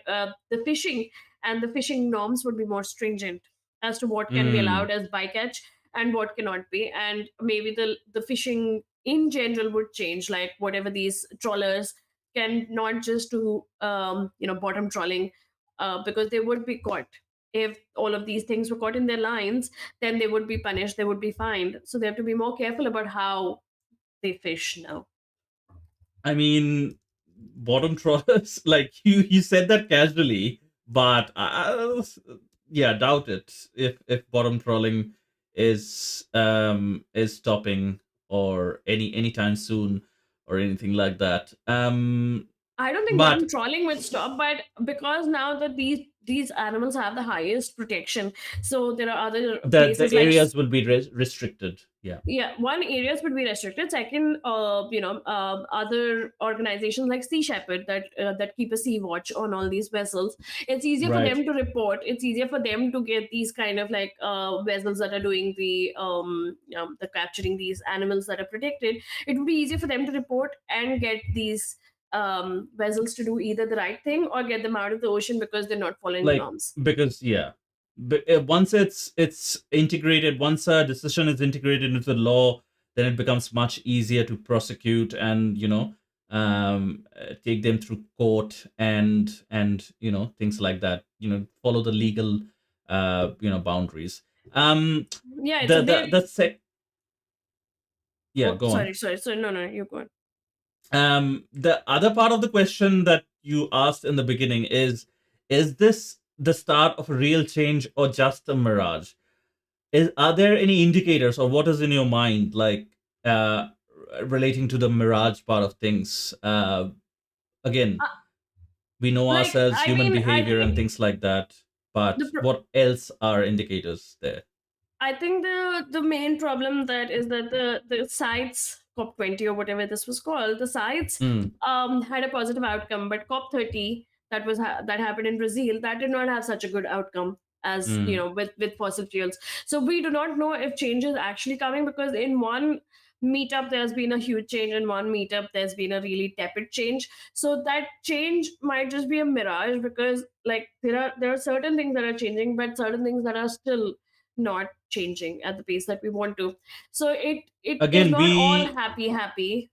Speaker 1: the fishing and the fishing norms would be more stringent as to what can be
Speaker 2: mm.
Speaker 1: allowed as bycatch and what cannot be, and maybe the fishing in general would change, like whatever these trawlers can not just do bottom trawling, because they would be caught. If all of these things were caught in their lines, then they would be punished, they would be fined, so they have to be more careful about how they fish now.
Speaker 2: I mean, bottom trawlers. Like you said that casually, but yeah, doubt it. If bottom trawling is stopping or anytime soon or anything like that.
Speaker 1: I don't think bottom
Speaker 2: But
Speaker 1: trawling would stop, but because now that these animals have the highest protection, so there are other
Speaker 2: the
Speaker 1: places like,
Speaker 2: areas will be restricted. Yeah.
Speaker 1: yeah, one, areas would be restricted. Second, other organizations like Sea Shepherd that keep a sea watch on all these vessels. It's easier for
Speaker 2: Right.
Speaker 1: them to report. It's easier for them to get these kind of like vessels that are doing the capturing these animals that are protected. It would be easier for them to report and get these vessels to do either the right thing or get them out of the ocean because they're not following the
Speaker 2: Like,
Speaker 1: norms.
Speaker 2: because yeah, but once it's integrated, once a decision is integrated into the law, then it becomes much easier to prosecute and take them through court, and things like that. Follow the legal boundaries. Um,
Speaker 1: Yeah, so
Speaker 2: the sec Yeah,
Speaker 1: oh,
Speaker 2: go on.
Speaker 1: sorry, no, no, you go on.
Speaker 2: The other part of the question that you asked in the beginning is this the start of a real change or just a mirage? Are there any indicators, or what is in your mind, like uh relating to the mirage part of things? Again,
Speaker 1: Uh,
Speaker 2: we know
Speaker 1: like,
Speaker 2: ourselves,
Speaker 1: I
Speaker 2: human
Speaker 1: mean, I
Speaker 2: behavior and
Speaker 1: think
Speaker 2: things like that,
Speaker 1: the
Speaker 2: but
Speaker 1: pro-
Speaker 2: what else are indicators there?
Speaker 1: I think the main problem that is that the sites COP20 or whatever this was called, the sites
Speaker 2: Mm,
Speaker 1: had a positive outcome, but COP30 that happened in Brazil, that did not have such a good outcome as
Speaker 2: mm.
Speaker 1: with fossil fuels. So we do not know if change is actually coming, because in one meetup there's been a huge change, in one meetup there's been a really tepid change. So that change might just be a mirage, because like there are certain things that are changing, but certain things that are still not changing at the pace that we want to. So it is
Speaker 2: Again,
Speaker 1: not all
Speaker 2: we
Speaker 1: happy.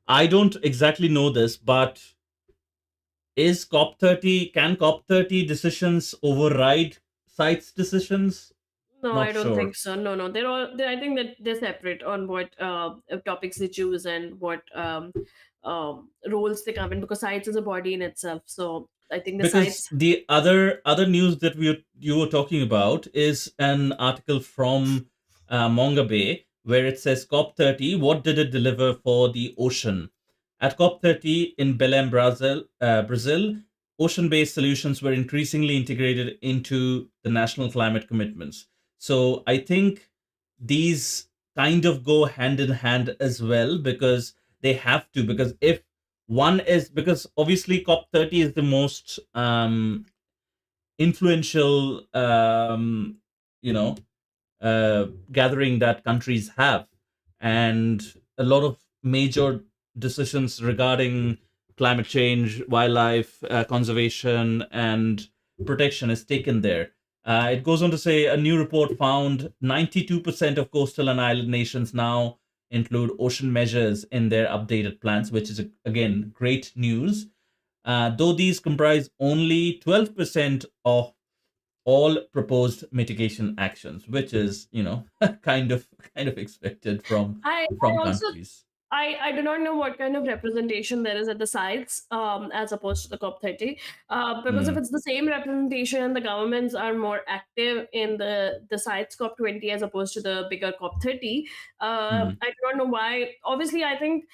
Speaker 2: I don't exactly know this, but is COP30 can COP30 decisions override sites decisions?
Speaker 1: No, I
Speaker 2: Not
Speaker 1: don't think
Speaker 2: sure.
Speaker 1: so. No, no, they're all. I think that they're separate on what topics they choose and what roles they come in, because science is a body in itself. So I think the
Speaker 2: Because
Speaker 1: science.
Speaker 2: the other news that you were talking about is an article from Monga Bay, where it says COP30, what did it deliver for the ocean? At COP30 in Belém, Brazil, ocean-based solutions were increasingly integrated into the national climate commitments. So I think these kind of go hand in hand as well, because they have to, because if one is, because obviously COP30 is the most influential you know gathering that countries have, and a lot of major decisions regarding climate change, wildlife conservation, and protection is taken there. It goes on to say a new report found 92% of coastal and island nations now include ocean measures in their updated plans, which is again great news. Though these comprise only 12% of all proposed mitigation actions, which is, kind of expected from
Speaker 1: I also
Speaker 2: countries.
Speaker 1: I do not know what kind of representation there is at the sites, as opposed to the COP30. Because if
Speaker 2: Mm,
Speaker 1: it's the same representation, the governments are more active in the sites COP20 as opposed to the bigger COP30.
Speaker 2: mm,
Speaker 1: I do not know why. Obviously, I think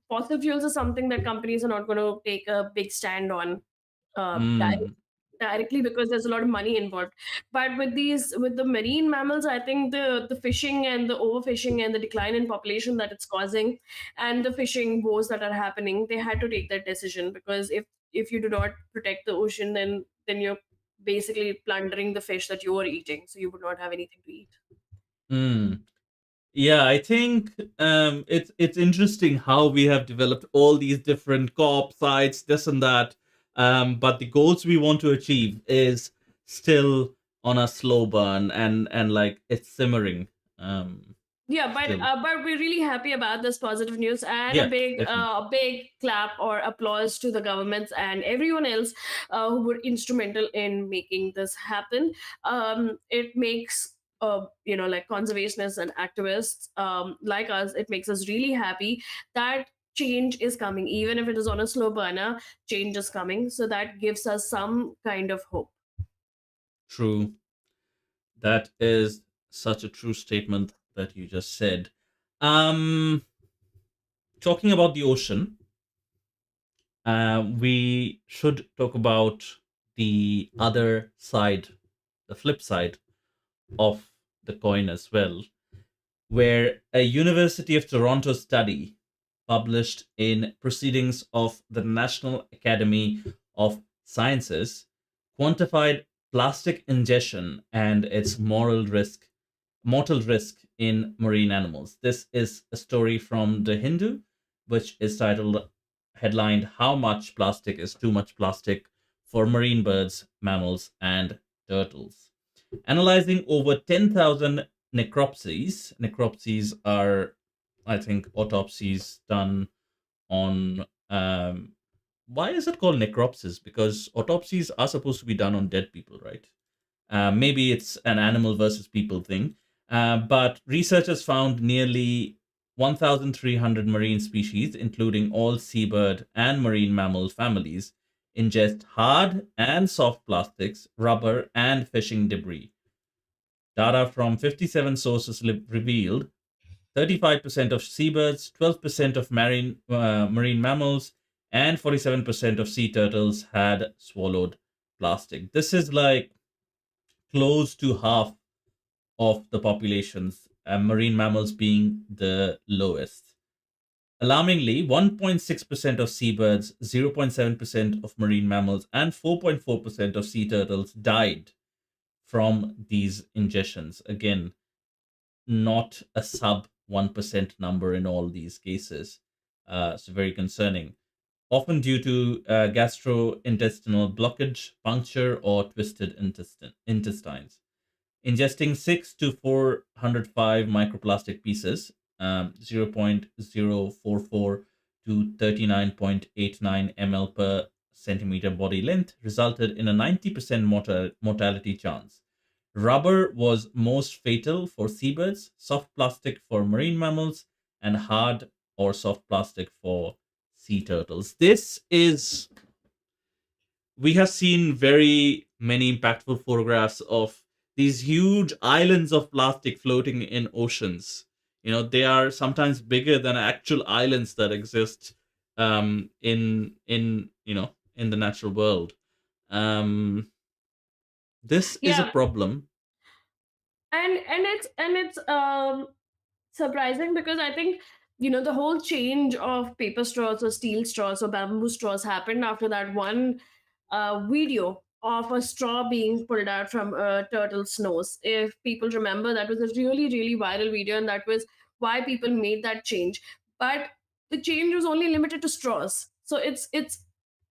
Speaker 1: fossil fuels is something that companies are not going to take a big stand on
Speaker 2: mm,
Speaker 1: directly, because there's a lot of money involved. But with the marine mammals, I think the fishing and the overfishing and the decline in population that it's causing, and the fishing wars that are happening, they had to take that decision, because if you do not protect the ocean, then you're basically plundering the fish that you're eating, so you would not have anything to eat.
Speaker 2: mm. Yeah, I think it's interesting how we have developed all these different co-op sites, this and that. But the goals we want to achieve is still on a slow burn, and like it's simmering.
Speaker 1: Yeah,
Speaker 2: Still.
Speaker 1: but we're really happy about this positive news, and
Speaker 2: Yeah, definitely.
Speaker 1: a big clap or applause to the governments and everyone else who were instrumental in making this happen. It makes like conservationists and activists like us, it makes us really happy that change is coming, even if it is on a slow burner. Change is coming, so that gives us some kind of hope.
Speaker 2: True. That is such a true statement that you just said. Um, Talking about the ocean, we should talk about the other side, the flip side of the coin as well, where a University of Toronto study published in Proceedings of the National Academy of Sciences quantified plastic ingestion and its mortal risk in marine animals. This is a story from The Hindu, which is titled, headlined, How Much Plastic is Too Much Plastic for Marine Birds, Mammals, and Turtles. Analyzing over 10,000 necropsies. Necropsies are, I think, autopsies done on why is it called necropsis? Because autopsies are supposed to be done on dead people, right? Maybe it's an animal versus people thing. But researchers found nearly 1,300 marine species, including all seabird and marine mammal families, ingest hard and soft plastics, rubber, and fishing debris. Data from 57 sources revealed 35% of seabirds, 12% of marine mammals, and 47% of sea turtles had swallowed plastic. This is like close to half of the populations, marine mammals being the lowest. Alarmingly, 1.6% of seabirds, 0.7% of marine mammals, and 4.4% of sea turtles died from these ingestions. Again, not a sub 1% number in all these cases. So, very concerning. Often due to gastrointestinal blockage, puncture, or twisted intestines. Ingesting 6 to 405 microplastic pieces, 0.044 to 39.89 ml per centimeter body length, resulted in a 90% mortality chance. Rubber was most fatal for seabirds, soft plastic for marine mammals, and hard or soft plastic for sea turtles. We have seen very many impactful photographs of these huge islands of plastic floating in oceans. They are sometimes bigger than actual islands that exist in the natural world. Um, this is a
Speaker 1: Yeah,
Speaker 2: problem.
Speaker 1: and it's surprising because I think the whole change of paper straws or steel straws or bamboo straws happened after that one video of a straw being pulled out from a turtle's nose. If people remember, that was a really really viral video, and that was why people made that change. But the change was only limited to straws, so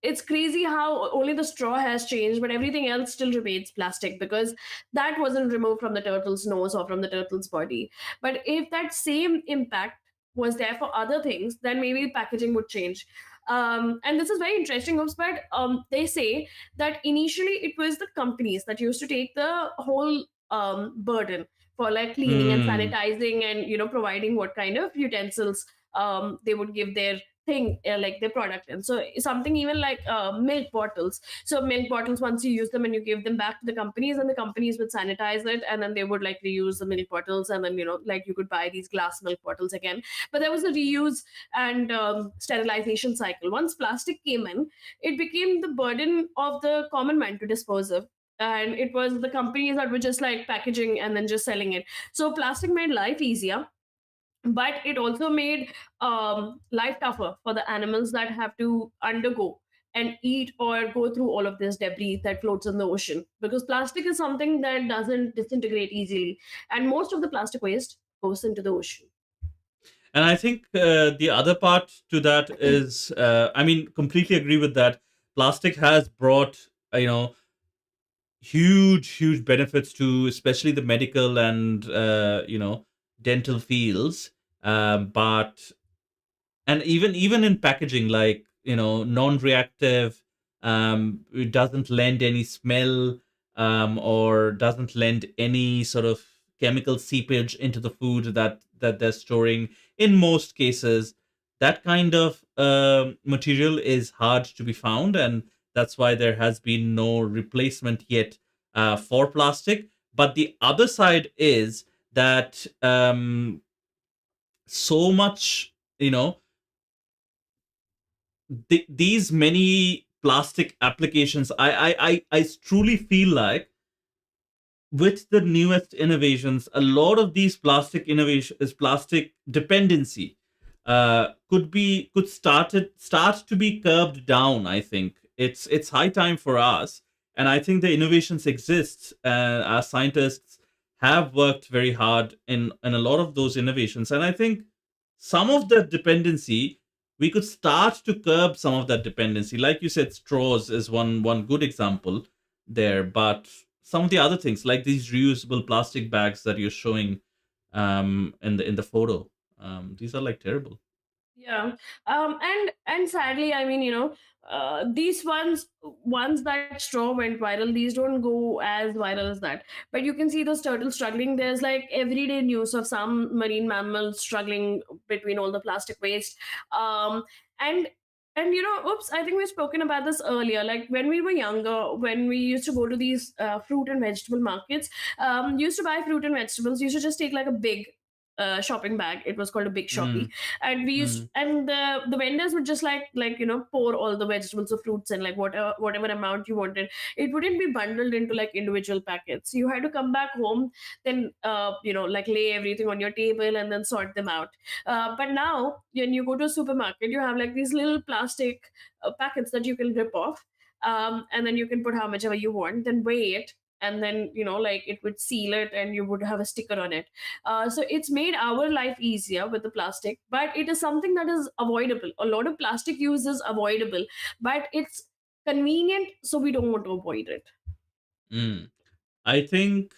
Speaker 1: it's crazy how only the straw has changed, but everything else still remains plastic because that wasn't removed from the turtle's nose or from the turtle's body. But if that same impact was there for other things, then maybe packaging would change. And this is very interesting, Oops, but they say that initially it was the companies that used to take the whole burden for like cleaning and
Speaker 2: Hmm.
Speaker 1: sanitizing and providing what kind of utensils they would give their thing, like their product. And so something even like milk bottles. So milk bottles, once you use them and you give them back to the companies, and the companies would sanitize it, and then they would like reuse the milk bottles, and then like you could buy these glass milk bottles again. But there was a reuse and sterilization cycle. Once plastic came in, it became the burden of the common man to dispose of, and it was the companies that were just like packaging and then just selling it. So plastic made life easier, but it also made life tougher for the animals that have to undergo and eat or go through all of this debris that floats in the ocean, because plastic is something that doesn't disintegrate easily, and most of the plastic waste goes into the ocean.
Speaker 2: And I think the other part to that is, I mean, completely agree with that. Plastic has brought, huge benefits to especially the medical and dental fields. But and even in packaging, like non-reactive, it doesn't lend any smell, or doesn't lend any sort of chemical seepage into the food that they're storing. In most cases, that kind of material is hard to be found, and that's why there has been no replacement yet for plastic. But the other side is that so much, you know these many plastic applications, I truly feel like with the newest innovations, a lot of these plastic innovation is plastic dependency could start to be curbed down. I think it's high time for us, and I think the innovations exist. Our scientists have worked very hard in a lot of those innovations, and I think some of the dependency we could start to curb some of that dependency. Like you said, straws is one good example there, but some of the other things like these reusable plastic bags that you're showing in the photo, these are like terrible.
Speaker 1: Yeah. And sadly, I mean, these ones that straw went viral, these don't go as viral as that. But you can see those turtles struggling. There's like everyday news of some marine mammals struggling between all the plastic waste. Um, and oops, I think we've spoken about this earlier. Like when we were younger, when we used to go to these fruit and vegetable markets, used to buy fruit and vegetables. Used to just take like a big shopping bag. It was called a big shoppy,
Speaker 2: Mm,
Speaker 1: and we used
Speaker 2: mm,
Speaker 1: and the vendors would just pour all the vegetables or fruits and like whatever amount you wanted. It wouldn't be bundled into like individual packets. You had to come back home, then like lay everything on your table and then sort them out. But now when you go to a supermarket, you have like these little plastic packets that you can rip off, and then you can put how much ever you want, then weigh it, and then like it would seal it and you would have a sticker on it. So it's made our life easier with the plastic, but it is something that is avoidable. A lot of plastic use is avoidable, but it's convenient, so we don't want to avoid it.
Speaker 2: mm. I think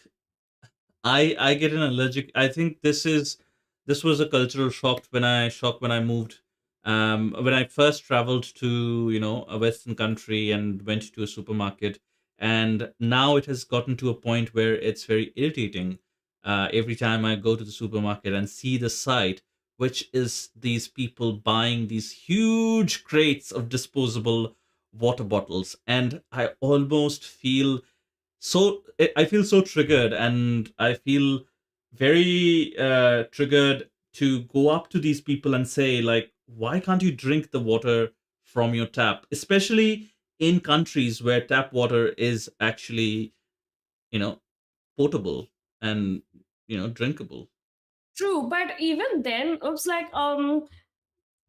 Speaker 2: I get an allergic. I think this was a cultural shock when I moved. When I first traveled to a Western country and went to a supermarket, and now it has gotten to a point where it's very irritating. Every time I go to the supermarket and see the sight, which is these people buying these huge crates of disposable water bottles, and I almost feel I feel so triggered, and I feel very triggered to go up to these people and say, like, why can't you drink the water from your tap, especially in countries where tap water is actually you know potable and drinkable.
Speaker 1: True, but even then it's like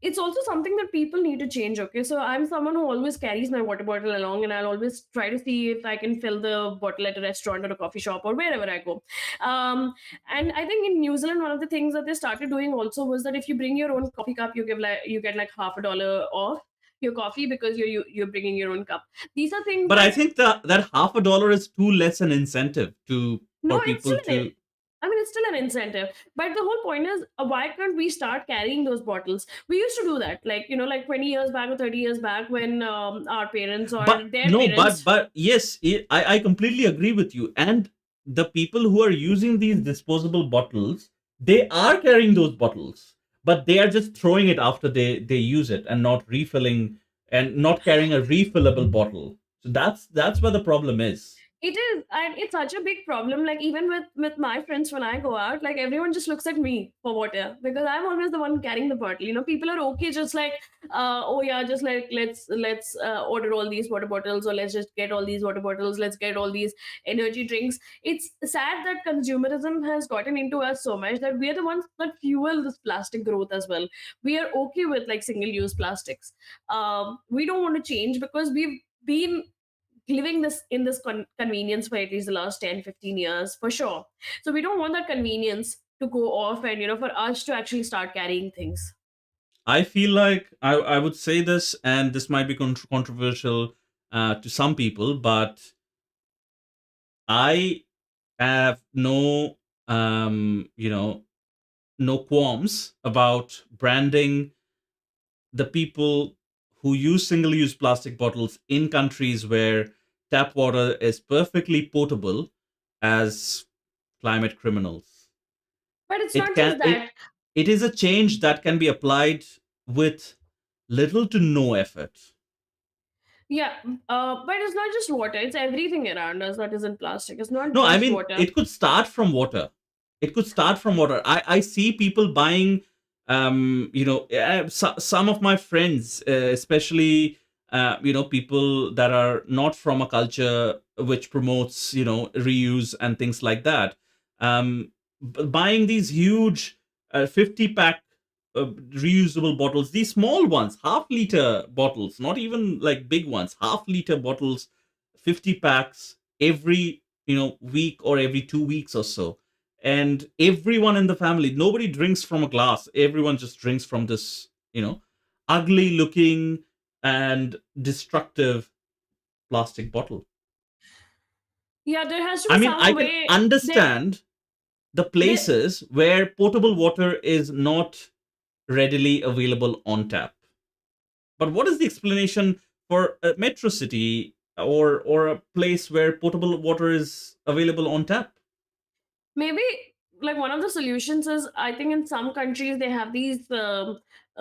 Speaker 1: it's also something that people need to change. Okay, so I'm someone who always carries my water bottle along, and I'll always try to see if I can fill the bottle at a restaurant or a coffee shop or wherever I go. And I think in New Zealand, one of the things that they started doing also was that if you bring your own coffee cup, you get like $50 off your coffee because you're bringing your own cup. These are things
Speaker 2: But I
Speaker 1: that
Speaker 2: think that $50 is too less an incentive to
Speaker 1: no,
Speaker 2: for
Speaker 1: it's
Speaker 2: people
Speaker 1: still
Speaker 2: to.
Speaker 1: I mean, it's still an incentive. But the whole point is, why can't we start carrying those bottles? We used to do that, like, like 20 years back or 30 years back when our parents
Speaker 2: But
Speaker 1: or their
Speaker 2: no,
Speaker 1: parents.
Speaker 2: but yes, I completely agree with you. And the people who are using these disposable bottles, they are carrying those bottles, but they are just throwing it after they use it and not refilling and not carrying a refillable bottle. So that's where the problem is.
Speaker 1: It is, and it's such a big problem. Like even with my friends, when I go out, like everyone just looks at me for water because I'm always the one carrying the bottle. People are okay, just like, oh yeah, just like let's order all these water bottles, or let's just get all these water bottles, let's get all these energy drinks. It's sad that consumerism has gotten into us so much that we are the ones that fuel this plastic growth as well. We are okay with like single use plastics. We don't want to change because we've been living this in this convenience for at least the last 10-15 years for sure. So we don't want that convenience to go off, and for us to actually start carrying things.
Speaker 2: I feel like I would say this, and this might be controversial to some people, but I have no qualms about branding the people who use single use plastic bottles in countries where tap water is perfectly potable as climate criminals.
Speaker 1: But it's
Speaker 2: It
Speaker 1: not
Speaker 2: can
Speaker 1: just
Speaker 2: it
Speaker 1: that.
Speaker 2: it is a change that can be applied with little to no effort.
Speaker 1: Yeah, but it's not just water, it's everything around us that isn't plastic. It's not
Speaker 2: No, I
Speaker 1: just
Speaker 2: mean
Speaker 1: water.
Speaker 2: it could start from water. It could start from water. I see people buying, some of my friends, especially people that are not from a culture which promotes reuse and things like that. Buying these huge 50 pack reusable bottles, these small ones, half-liter bottles, not even like big ones, half-liter bottles, 50 packs every week or every 2 weeks or so. And everyone in the family, nobody drinks from a glass, everyone just drinks from this ugly looking and destructive plastic bottle.
Speaker 1: Yeah, there has to
Speaker 2: I
Speaker 1: be
Speaker 2: mean, I
Speaker 1: some
Speaker 2: can
Speaker 1: way.
Speaker 2: understand the
Speaker 1: There
Speaker 2: places where potable water is not readily available on tap. But what is the explanation for a metro city or a place where potable water is available on tap?
Speaker 1: Maybe like one of the solutions is, I think in some countries they have these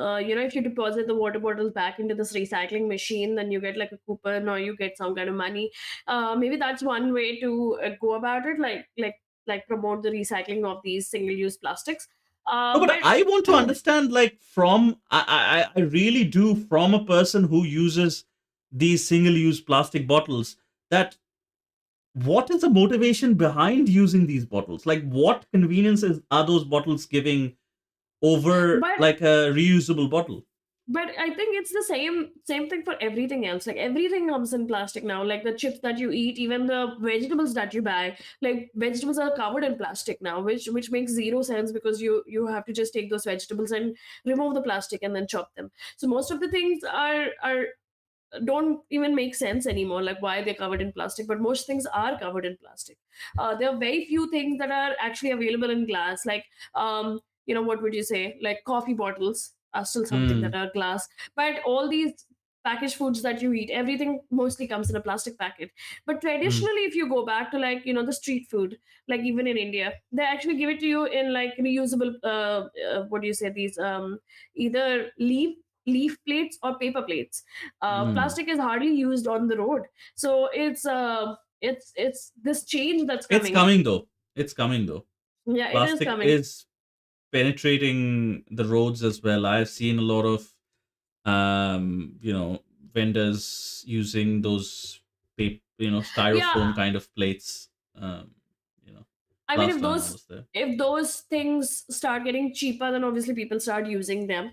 Speaker 1: if you deposit the water bottles back into this recycling machine, then you get like a coupon or you get some kind of money. Maybe that's one way to go about it, like promote the recycling of these single use plastics.
Speaker 2: No, but
Speaker 1: But
Speaker 2: I want to understand, like, from I really do, from a person who uses these single use plastic bottles, that what is the motivation behind using these bottles? Like, what conveniences are those bottles giving over
Speaker 1: but
Speaker 2: like a reusable bottle?
Speaker 1: but I think it's the same thing for everything else. Like everything comes in plastic now, like the chips that you eat, even the vegetables that you buy. Like vegetables are covered in plastic now, which makes zero sense, because you have to just take those vegetables and remove the plastic and then chop them. So most of the things are don't even make sense anymore, like why they're covered in plastic, but most things are covered in plastic. There are very few things that are actually available in glass, like what would you say, like coffee bottles are still something that
Speaker 2: Hmm.
Speaker 1: are glass, but all these packaged foods that you eat, everything mostly comes in a plastic packet. But
Speaker 2: Hmm.
Speaker 1: traditionally, if you go back to, like, the street food, like even in India, they actually give it to you in like reusable what do you say, these either leaf plates or paper plates.
Speaker 2: Hmm.
Speaker 1: Plastic is hardly used on the road, so it's this change that's
Speaker 2: It's
Speaker 1: coming.
Speaker 2: coming though. It's coming though.
Speaker 1: Yeah, it is
Speaker 2: Plastic
Speaker 1: coming.
Speaker 2: is penetrating the roads as well. I've seen a lot of vendors using those styrofoam
Speaker 1: Yeah,
Speaker 2: kind of plates. You know,
Speaker 1: I mean,
Speaker 2: last time I was there.
Speaker 1: if those things start getting cheaper, then obviously people start using them.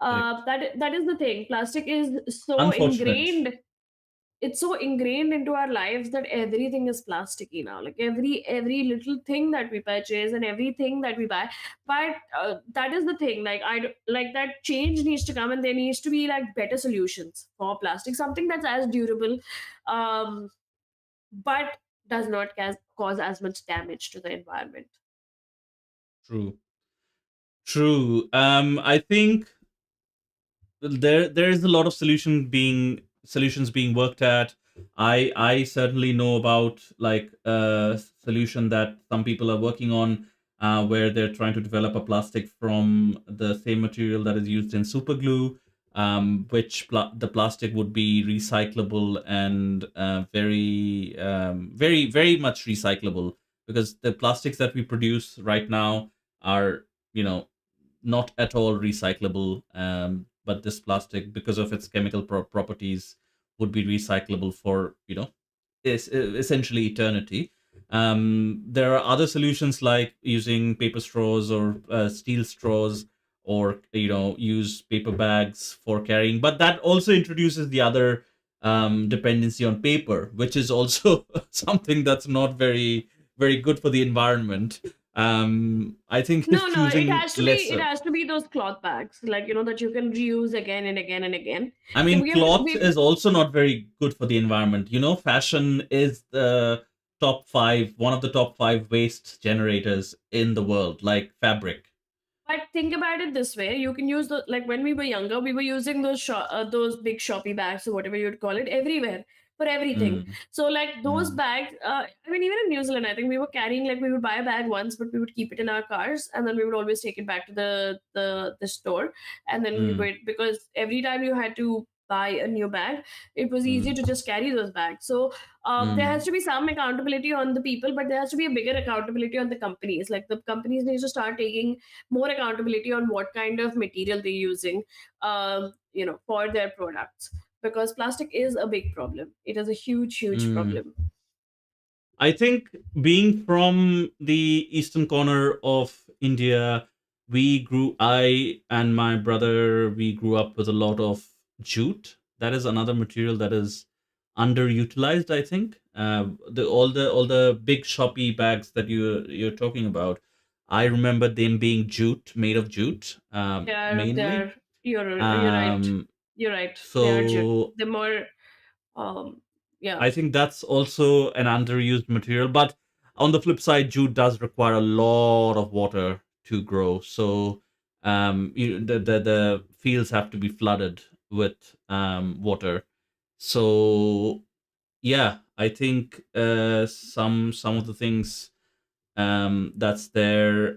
Speaker 2: Correct.
Speaker 1: That is the thing. Plastic is so
Speaker 2: Unfortunate.
Speaker 1: ingrained. It's so ingrained into our lives that everything is plasticky now, like every little thing that we purchase and everything that we buy. But that is the thing, like like that change needs to come, and there needs to be like better solutions for plastic, something that's as durable, um, but does not cause as much damage to the environment.
Speaker 2: True. True. I think there is a lot of solutions being worked at. I certainly know about like a solution that some people are working on, where they're trying to develop a plastic from the same material that is used in super glue, which the plastic would be recyclable and very much recyclable, because the plastics that we produce right now are, you know not at all recyclable. But this plastic, because of its chemical properties, would be recyclable for, is essentially eternity. There are other solutions like using paper straws or steel straws, or use paper bags for carrying. But that also introduces the other dependency on paper, which is also something that's not very good for the environment. I think
Speaker 1: No, it
Speaker 2: choosing
Speaker 1: has to be,
Speaker 2: lesser.
Speaker 1: those cloth bags, like, that you can reuse again and again and again.
Speaker 2: I
Speaker 1: Yeah,
Speaker 2: mean, cloth is also not very good for the environment. Fashion is the one of the top five waste generators in the world, like fabric.
Speaker 1: but think about it this way: you can use the, like, when we were younger, we were using those big shoppy bags or whatever you'd call it everywhere for everything.
Speaker 2: Mm,
Speaker 1: So like those
Speaker 2: mm,
Speaker 1: bags, I mean, even in New Zealand, I think we were carrying, like, we would buy a bag once, but we would keep it in our cars, and then we would always take it back to the store, and then we
Speaker 2: mm,
Speaker 1: would, because every time you had to buy a new bag, it was easier
Speaker 2: mm,
Speaker 1: to just carry those bags. So there has
Speaker 2: mm,
Speaker 1: to be some accountability on the people, but there has to be a bigger accountability on the companies. Like the companies need to start taking more accountability on what kind of material they're using, for their products, because plastic is a big problem. It is a huge
Speaker 2: mm.
Speaker 1: problem.
Speaker 2: I think, being from the eastern corner of India, I and my brother, we grew up with a lot of jute. That is another material that is underutilized, I think. All the big shoppy bags that you're talking about, I remember them being jute, made of jute, mainly.
Speaker 1: They're you're right.
Speaker 2: Um,
Speaker 1: You're right. They are
Speaker 2: so
Speaker 1: they're more um yeah.
Speaker 2: I think that's also an underused material. But on the flip side, jute does require a lot of water to grow. So the fields have to be flooded with water. So yeah, I think some of the things that's there.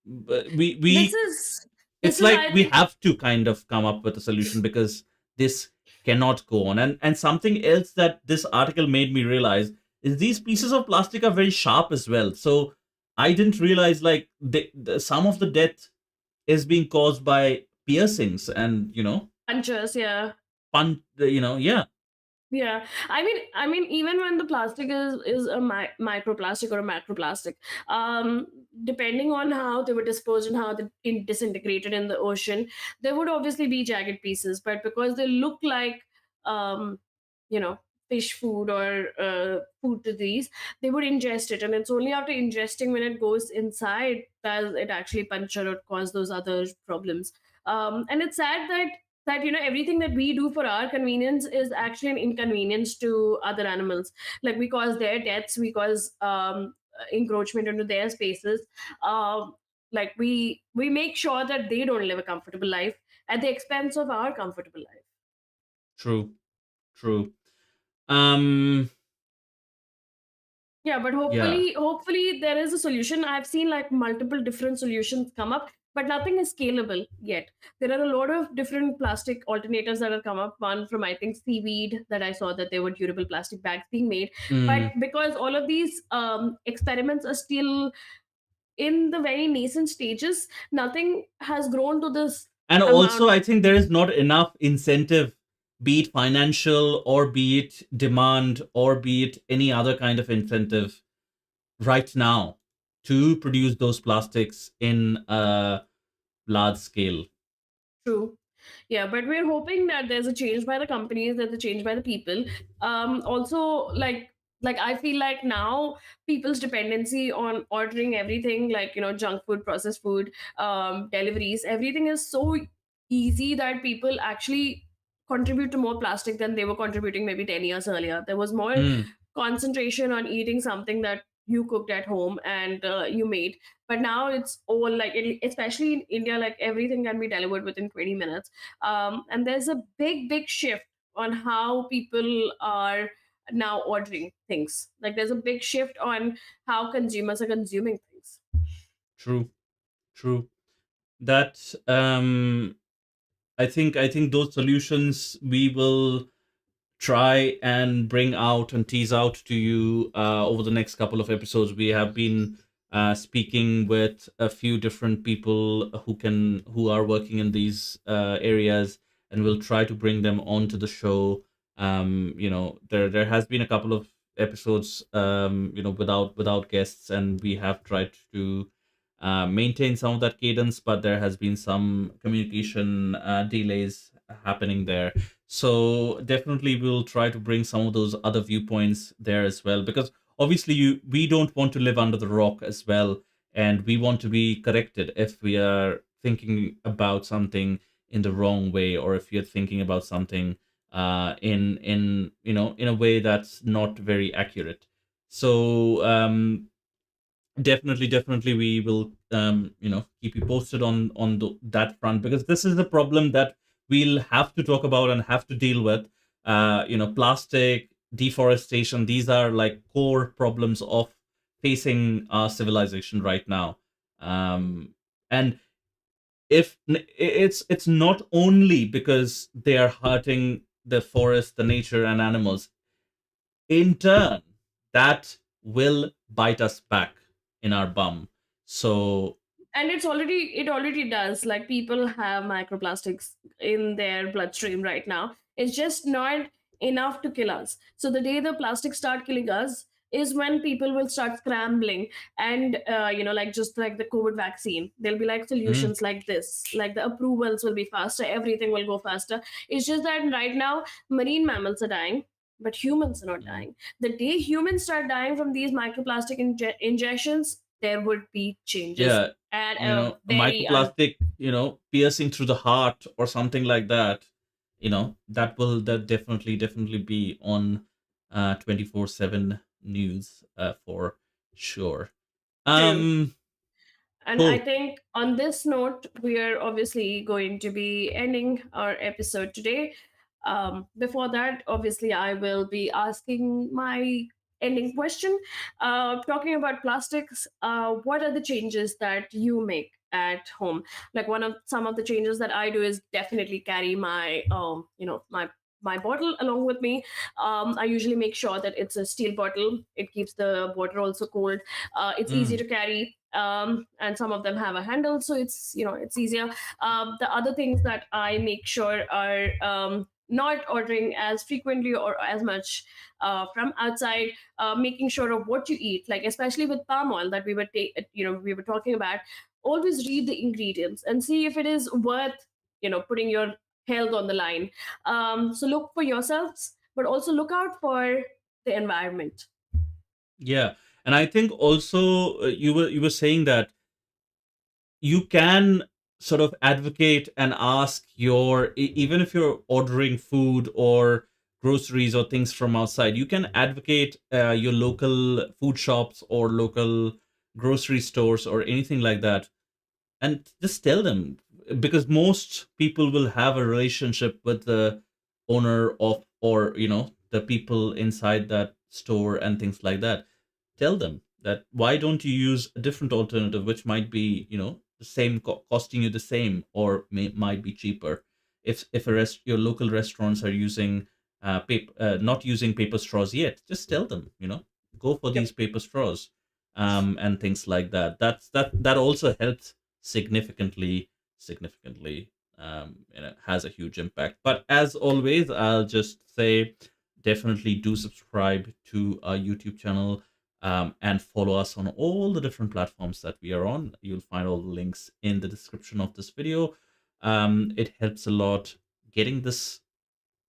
Speaker 2: But
Speaker 1: This
Speaker 2: we
Speaker 1: is this
Speaker 2: it's
Speaker 1: is
Speaker 2: like
Speaker 1: I
Speaker 2: we
Speaker 1: think
Speaker 2: have to kind of come up with a solution because this cannot go on. And something else that this article made me realize is these pieces of plastic are very sharp as well. So I didn't realize like some of the death is being caused by piercings and
Speaker 1: punches, yeah.
Speaker 2: yeah.
Speaker 1: Yeah, even when the plastic is a microplastic or a macroplastic, um, depending on how they were disposed and how they disintegrated in the ocean, there would obviously be jagged pieces. But because they look like, um, you know, fish food or food to these, they would ingest it, and it's only after ingesting when it goes inside that it actually puncture or cause those other problems. And it's sad that everything that we do for our convenience is actually an inconvenience to other animals. Like we cause their deaths, we cause encroachment into their spaces. Like we make sure that they don't live a comfortable life at the expense of our comfortable life.
Speaker 2: True, true. um
Speaker 1: Yeah, but
Speaker 2: yeah.
Speaker 1: hopefully there is a solution. I've seen like multiple different solutions come up, but nothing is scalable yet. There are a lot of different plastic alternatives that have come up. One from, I think, seaweed, that I saw that there were durable plastic bags being made. But
Speaker 2: Mm.
Speaker 1: because all of these experiments are still in the very nascent stages, nothing has grown to this
Speaker 2: And also,
Speaker 1: amount.
Speaker 2: I think there is not enough incentive, be it financial or be it demand or be it any other kind of incentive right now to produce those plastics in a large scale.
Speaker 1: True. Yeah, but we're hoping that there's a change by the companies, there's a change by the people. Also, like I feel like now people's dependency on ordering everything, like junk food, processed food, deliveries, everything is so easy that people actually contribute to more plastic than they were contributing maybe 10 years earlier. There was more
Speaker 2: Mm.
Speaker 1: concentration on eating something that you cooked at home and you made. But now it's all like, especially in India, like everything can be delivered within 20 minutes. And there's a big shift on how people are now ordering things. Like there's a big shift on how consumers are consuming things.
Speaker 2: True, true. That I think those solutions we will try and bring out and tease out to you over the next couple of episodes. We have been speaking with a few different people who are working in these areas, and we'll try to bring them onto the show. There has been a couple of episodes, without guests, and we have tried to maintain some of that cadence, but there has been some communication delays happening there. So definitely we'll try to bring some of those other viewpoints there as well, because obviously we don't want to live under the rock as well, and we want to be corrected if we are thinking about something in the wrong way, or if you're thinking about something in a way that's not very accurate. So definitely we will keep you posted on that front, because this is the problem that we'll have to talk about and have to deal with. Plastic, deforestation, these are like core problems of facing our civilization right now. And if it's not only because they are hurting the forest, the nature and animals, in turn that will bite us back in our bum. So
Speaker 1: And it already does. Like people have microplastics in their bloodstream right now. It's just not enough to kill us. So the day the plastics start killing us is when people will start scrambling. And like just like the COVID vaccine, there'll be like
Speaker 2: mm,
Speaker 1: solutions like this, like the approvals will be faster, everything will go faster. It's just that right now marine mammals are dying, but humans are not
Speaker 2: mm,
Speaker 1: dying. The day humans start dying from these microplastic injections, there would be changes
Speaker 2: yeah,
Speaker 1: at a
Speaker 2: a
Speaker 1: very
Speaker 2: microplastic, piercing through the heart or something like that, that definitely be on 24/7 news for sure.
Speaker 1: true.
Speaker 2: um
Speaker 1: And I
Speaker 2: Cool.
Speaker 1: think on this note, we are obviously going to be ending our episode today. Before that, obviously, I will be asking my ending question. Talking about plastics, what are the changes that you make at home? Like one of some of the changes that I do is definitely carry my, my bottle along with me. I usually make sure that it's a steel bottle. It keeps the water also cold. It's easy
Speaker 2: Mm.
Speaker 1: to carry, and some of them have a handle, so it's easier. The other things that I make sure are not ordering as frequently or as much from outside, making sure of what you eat, like especially with palm oil that we were talking about. Always read the ingredients and see if it is worth putting your health on the line. So look for yourselves, but also look out for the environment.
Speaker 2: Yeah, and I think also you were saying that you can sort of advocate and ask even if you're ordering food or groceries or things from outside, you can advocate your local food shops or local grocery stores or anything like that, and just tell them, because most people will have a relationship with the owner of, or the people inside that store and things like that. Tell them that why don't you use a different alternative which might be the same, costing you the same, or might be cheaper. If your local restaurants are using not using paper straws yet, just tell them, go for these
Speaker 1: Yep.
Speaker 2: paper straws, and things like that. That also helps significantly, has a huge impact. But as always, I'll just say, definitely do subscribe to our YouTube channel, and follow us on all the different platforms that we are on. You'll find all the links in the description of this video. It helps a lot getting this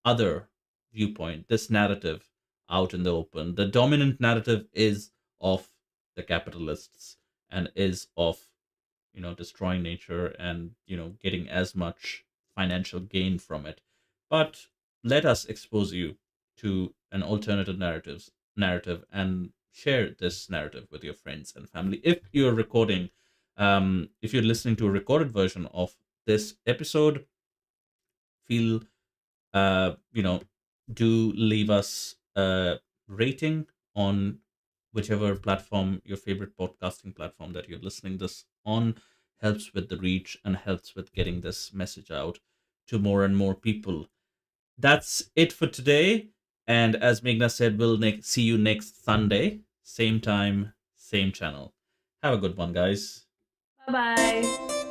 Speaker 2: other viewpoint, this narrative, out in the open. The dominant narrative is of the capitalists, and is of destroying nature, and getting as much financial gain from it. But let us expose you to an alternative narrative, and share this narrative with your friends and family. If you're listening to a recorded version of this episode, feel you know, do leave us a rating on whichever platform, your favorite podcasting platform that you're listening this on. Helps with the reach and helps with getting this message out to more and more people. That's it for today. And as Meghna said, we'll see you next Sunday, same time, same channel. Have a good one, guys.
Speaker 1: Bye bye.